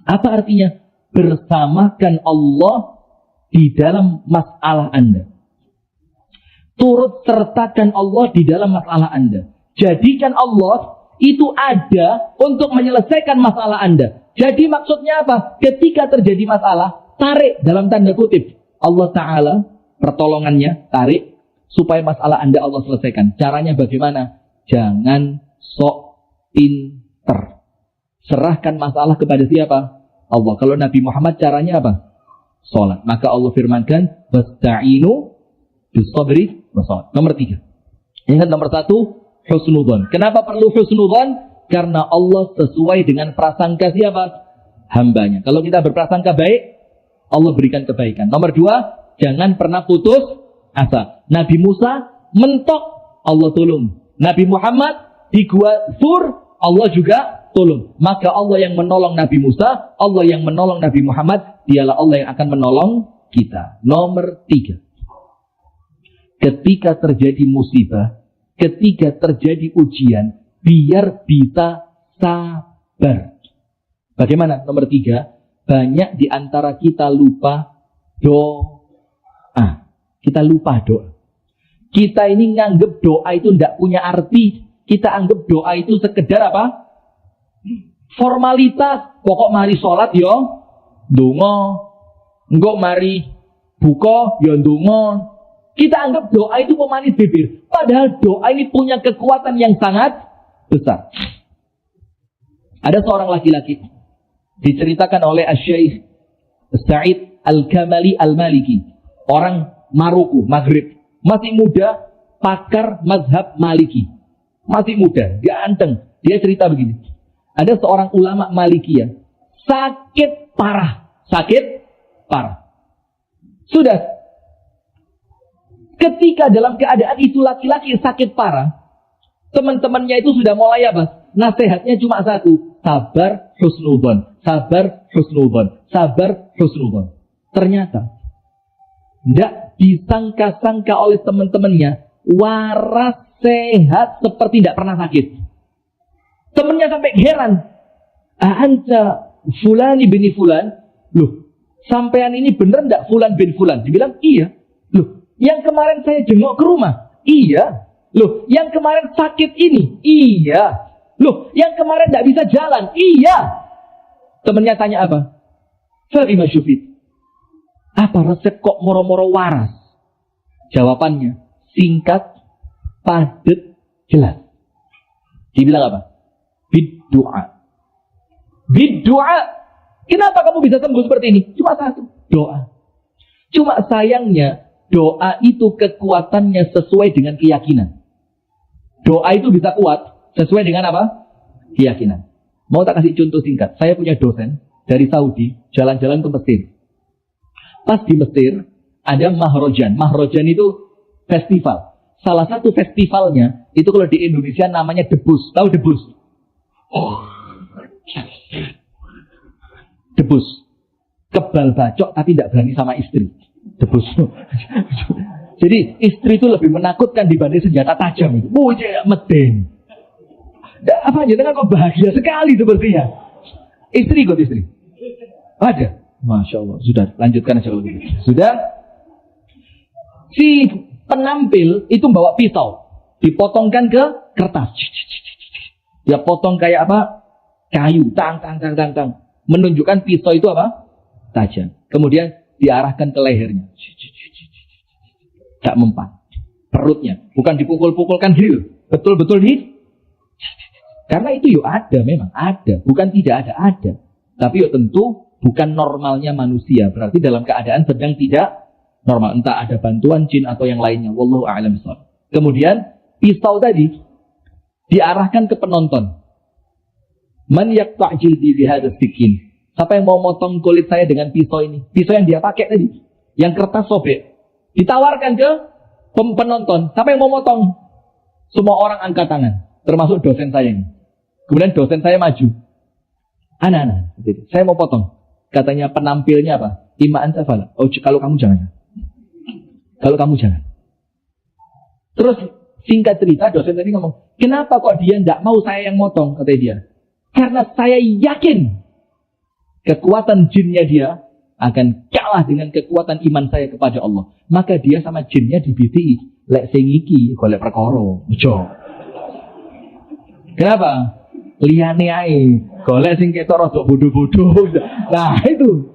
Speaker 1: Apa artinya? Bersamakan Allah di dalam masalah Anda. Turut sertakan Allah di dalam masalah Anda. Jadikan Allah itu ada untuk menyelesaikan masalah Anda. Jadi maksudnya apa? Ketika terjadi masalah, tarik dalam tanda kutip. Allah Ta'ala pertolongannya, tarik supaya masalah Anda Allah selesaikan. Caranya bagaimana? Jangan sok pinter. Serahkan masalah kepada siapa? Allah. Kalau Nabi Muhammad caranya apa? Salat. Maka Allah firmankan, "Wasta'inu bis-sabri was-salat." Nomor 3. Ingat nomor 1, husnudzon. Kenapa perlu husnudzon? Karena Allah sesuai dengan prasangka siapa? Hambanya. Kalau kita berprasangka baik, Allah berikan kebaikan. Nomor 2, jangan pernah putus asa. Nabi Musa mentok, Allah tolong. Nabi Muhammad di Gua Sur, Allah juga tolong. Maka Allah yang menolong Nabi Musa, Allah yang menolong Nabi Muhammad, dialah Allah yang akan menolong kita. Nomor 3. Ketika terjadi musibah, ketika terjadi ujian, biar bisa sabar. Bagaimana? Nomor 3, banyak di antara kita lupa doa. Kita lupa doa. Kita ini nganggep doa itu tidak punya arti. Kita anggap doa itu sekedar apa? Formalitas. Pokok mari sholat yo ndonga, engko mari buka yo ndonga. Kita anggap doa itu pemanis bibir. Padahal doa ini punya kekuatan yang sangat besar. Ada seorang laki-laki diceritakan oleh Asy-Syaikh Sa'id Al-Kamali Al-Maliki, orang Maroko, Maghrib, masih muda, pakar mazhab Maliki, masih muda, ganteng. Dia cerita begini, ada seorang ulama Malikiyah sakit parah, sudah. Ketika dalam keadaan itu laki-laki sakit parah, teman-temannya itu sudah mulai apa? Nasihatnya cuma satu, sabar husnudzon, sabar husnudzon, sabar husnudzon. Ternyata tidak disangka-sangka oleh teman-temannya, waras, sehat, seperti tidak pernah sakit. Temannya sampai heran, anta fulan bin fulan, loh, sampean ini bener enggak fulan bin fulan? Dibilang iya. Loh, yang kemarin saya jenguk ke rumah, iya. Loh, yang kemarin sakit ini, iya. Loh, yang kemarin tidak bisa jalan, iya. Temennya tanya apa? Fa'ima syufid. Apa resep kok moro-moro waras? Jawabannya singkat, padat, jelas. Dibilang apa? Bid-du'a. Bid-du'a. Kenapa kamu bisa sembuh seperti ini? Cuma satu, doa. Cuma sayangnya, doa itu kekuatannya sesuai dengan keyakinan. Doa itu bisa kuat sesuai dengan apa? Keyakinan. Mau tak kasih contoh singkat? Saya punya dosen dari Saudi, jalan-jalan ke Mesir. Pas di Mesir, ada Mahrojan. Mahrojan itu festival. Salah satu festivalnya, itu kalau di Indonesia namanya debus. Tahu debus? Oh. Debus. Kebal bacok tapi tidak berani sama istri. Debus. Jadi istri itu lebih menakutkan dibanding senjata tajam itu. Wujud meden. Apa aja dengan kok bahagia sekali sepertinya. Istri ikut istri. Ada. Masya Allah. Sudah lanjutkan aja kalau gitu. Sudah. Si penampil itu bawa pisau, dipotongkan ke kertas. Dia potong kayak apa? Kayu. Tang. Menunjukkan pisau itu apa? Tajam. Kemudian diarahkan ke lehernya. Tak mempan. Perutnya. Bukan dipukul-pukulkan gitu. Betul-betul di. Karena itu yuk ada, memang ada. Bukan tidak ada. Tapi yuk tentu bukan normalnya manusia. Berarti dalam keadaan sedang tidak normal. Entah ada bantuan jin atau yang lainnya. Wallahu a'lam bishawab. Kemudian pisau tadi diarahkan ke penonton. Man yaqta'jil bi hadzal sikin. Siapa yang mau motong kulit saya dengan pisau ini? Pisau yang dia pakai tadi. Yang kertas sobek. Ditawarkan ke penonton. Siapa yang mau motong? Semua orang angkat tangan. Termasuk dosen saya ini. Kemudian dosen saya maju. Anak-anak. Saya mau potong. Katanya penampilnya apa? Imaan tafala. Oh, kalau kamu jangan. Kalau kamu jangan. Terus singkat cerita dosen tadi ngomong. Kenapa kok dia tidak mau saya yang motong? Kata dia. Karena saya yakin. Kekuatan jinnya dia akan kalah dengan kekuatan iman saya kepada Allah. Maka dia sama jinnya dibiti. Lek sing iki golek perkara. Ojo. Kenapa? Liyane ae. Golek sing ketok rada bodoh-bodoh. Nah, itu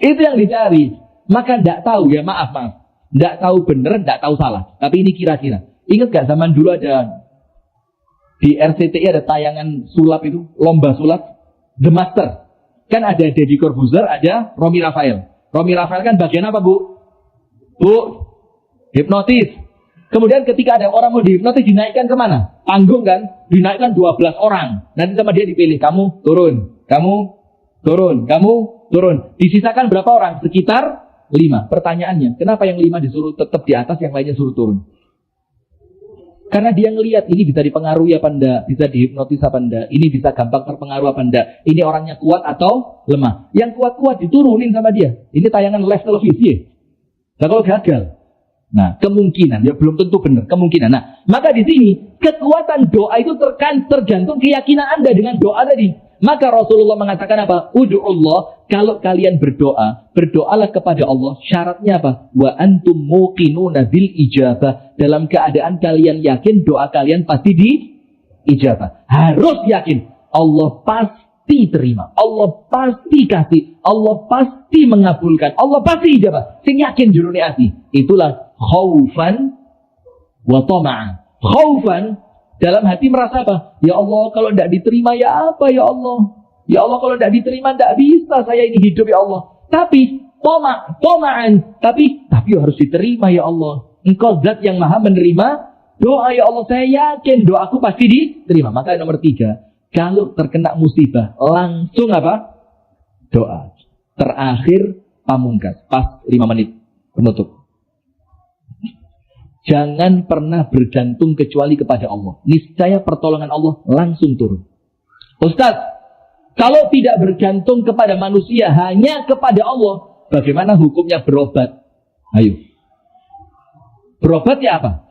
Speaker 1: yang dicari. Maka ndak tahu ya, maaf. Ndak tahu bener, ndak tahu salah. Tapi ini kira-kira. Ingat gak zaman dulu ada di RCTI ada tayangan sulap itu, lomba sulap The Master. Kan ada Deddy Corbuzier, ada Romy Rafael. Romy Rafael kan bagian apa, Bu? Hipnotis. Kemudian ketika ada orang mau dihipnotis, dinaikkan kemana? Panggung kan? Dinaikkan 12 orang. Nanti sama dia dipilih. Kamu turun. Kamu turun. Kamu turun. Disisakan berapa orang? Sekitar 5. Pertanyaannya, kenapa yang 5 disuruh tetap di atas, yang lainnya suruh turun? Karena dia ngelihat ini bisa dipengaruhi apa enggak, bisa dihipnotis apa enggak, ini bisa gampang terpengaruh apa enggak, ini orangnya kuat atau lemah. Yang kuat-kuat diturunin sama dia. Ini tayangan live televisi. Nah, kalau gagal, nah kemungkinan, ya belum tentu benar, kemungkinan. Nah, maka di sini kekuatan doa itu tergantung keyakinan Anda dengan doa tadi. Maka Rasulullah mengatakan apa? Ud'ullah, kalau kalian berdoa, berdoalah kepada Allah. Syaratnya apa? Wa antum muqinuna bil ijabah. Dalam keadaan kalian yakin doa kalian pasti diijabah. Harus yakin. Allah pasti terima. Allah pasti kasih. Allah pasti mengabulkan. Allah pasti ijabah. Sing yakin jurune ati. Itulah khaufan wa tama'an. Khaufan Dalam hati merasa apa? Ya Allah, kalau tidak diterima ya apa ya Allah? Ya Allah, kalau tidak diterima tidak bisa saya ini hidup ya Allah. Tapi toma'an, tapi harus diterima ya Allah. Engkau zat yang maha menerima doa ya Allah. Saya yakin doaku pasti diterima. Maka nomor 3, kalau terkena musibah langsung apa? Doa. Terakhir pamungkas, pas 5 menit penutup. Jangan pernah bergantung kecuali kepada Allah. Niscaya pertolongan Allah langsung turun. Ustaz, kalau tidak bergantung kepada manusia, hanya kepada Allah, bagaimana hukumnya berobat? Ayo. Berobat ya apa?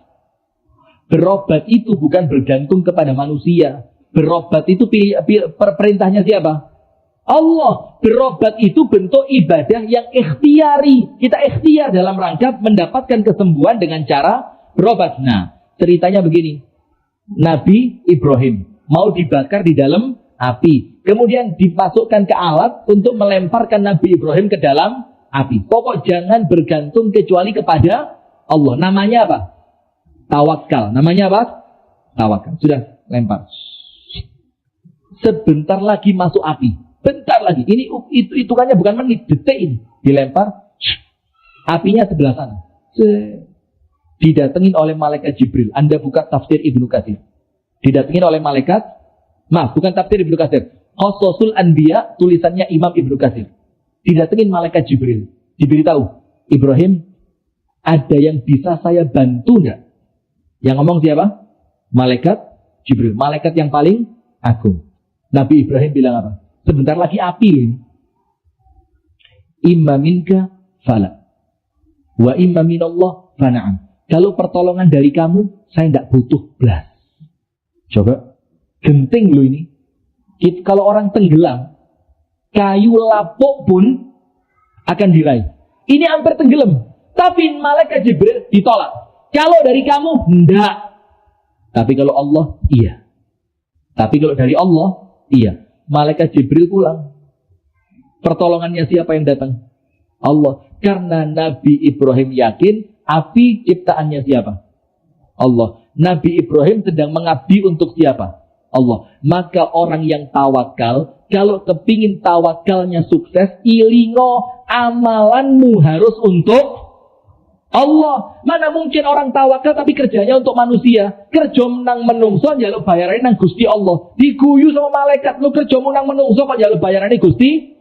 Speaker 1: Berobat itu bukan bergantung kepada manusia. Berobat itu perintahnya siapa? Allah. Berobat itu bentuk ibadah yang ikhtiari. Kita ikhtiar dalam rangka mendapatkan kesembuhan dengan cara berobat. Nah, ceritanya begini. Nabi Ibrahim mau dibakar di dalam api. Kemudian dimasukkan ke alat untuk melemparkan Nabi Ibrahim ke dalam api. Pokok jangan bergantung kecuali kepada Allah. Namanya apa? Tawakal. Namanya apa? Tawakal. Sudah, lempar. Sebentar lagi masuk api. Bentar lagi. Ini hitungannya bukan menit, detik ini. Dilempar. Apinya sebelah sana. Didatengin oleh malaikat Jibril. Anda buka tafsir Ibnu Katsir. Didatengin oleh malaikat. Maaf, bukan tafsir Ibnu Katsir. Qasasul Anbiya, tulisannya Imam Ibnu Katsir. Didatengin malaikat Jibril. Diberitahu, Ibrahim, ada yang bisa saya bantu enggak? Yang ngomong siapa? Malaikat Jibril. Malaikat yang paling agung. Nabi Ibrahim bilang apa? Sebentar lagi api ini. Imma minka fala. Wa imma minallah fana'am. Kalau pertolongan dari kamu, saya tidak butuh belas. Coba. Genting loh ini. Kalau orang tenggelam, kayu lapuk pun akan diraih. Ini hampir tenggelam. Tapi malaikat Jibril ditolak. Kalau dari kamu, enggak. Tapi kalau Allah, iya. Tapi kalau dari Allah, iya. Malaikat Jibril pulang. Pertolongannya siapa yang datang? Allah. Karena Nabi Ibrahim yakin api ciptaannya siapa? Allah. Nabi Ibrahim sedang mengabdi untuk siapa? Allah. Maka orang yang tawakal, kalau kepingin tawakalnya sukses, ilingo amalanmu harus untuk Allah. Mana mungkin orang tawakal tapi kerjanya untuk manusia. Kerja menang menungso njaluk bayarane nang Gusti Allah. Diguyu sama malaikat, lu kerja menang menungso kok njaluk bayarane Gusti.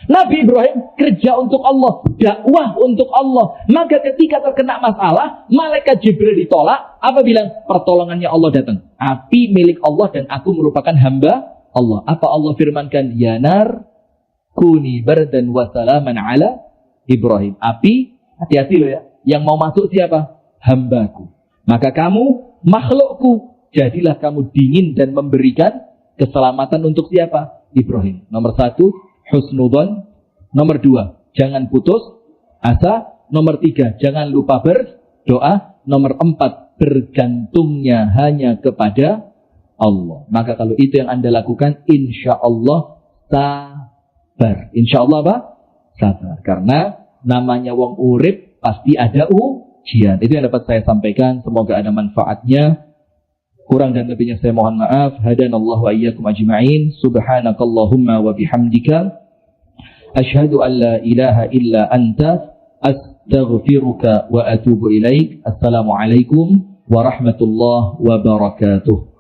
Speaker 1: Nabi Ibrahim kerja untuk Allah, dakwah untuk Allah. Maka ketika terkena masalah, malaikat Jibril ditolak, apa bilang? Pertolongannya Allah datang. Api milik Allah dan aku merupakan hamba Allah. Apa Allah firmankan? Ya nar kuni bardan wa salaman ala Ibrahim. Api, hati-hati loh ya. Yang mau masuk siapa? Hambaku. Maka kamu, makhlukku, jadilah kamu dingin dan memberikan keselamatan untuk siapa? Ibrahim. Nomor 1, husnudzon. Nomor 2, jangan putus asa. Nomor 3, jangan lupa berdoa. Nomor 4, bergantungnya hanya kepada Allah. Maka kalau itu yang Anda lakukan, insya Allah sabar. Insya Allah apa? Sabar. Karena namanya wong urip pasti ada ujian. Itu yang dapat saya sampaikan. Semoga ada manfaatnya. Kurang dan lebihnya saya mohon maaf. Hadanallahu wa iyyakum ajma'in. Subhanakallahumma wa bihamdika. Asyhadu an la ilaha illa anta. Astaghfiruka wa atubu ilaik. Assalamualaikum warahmatullahi wabarakatuh.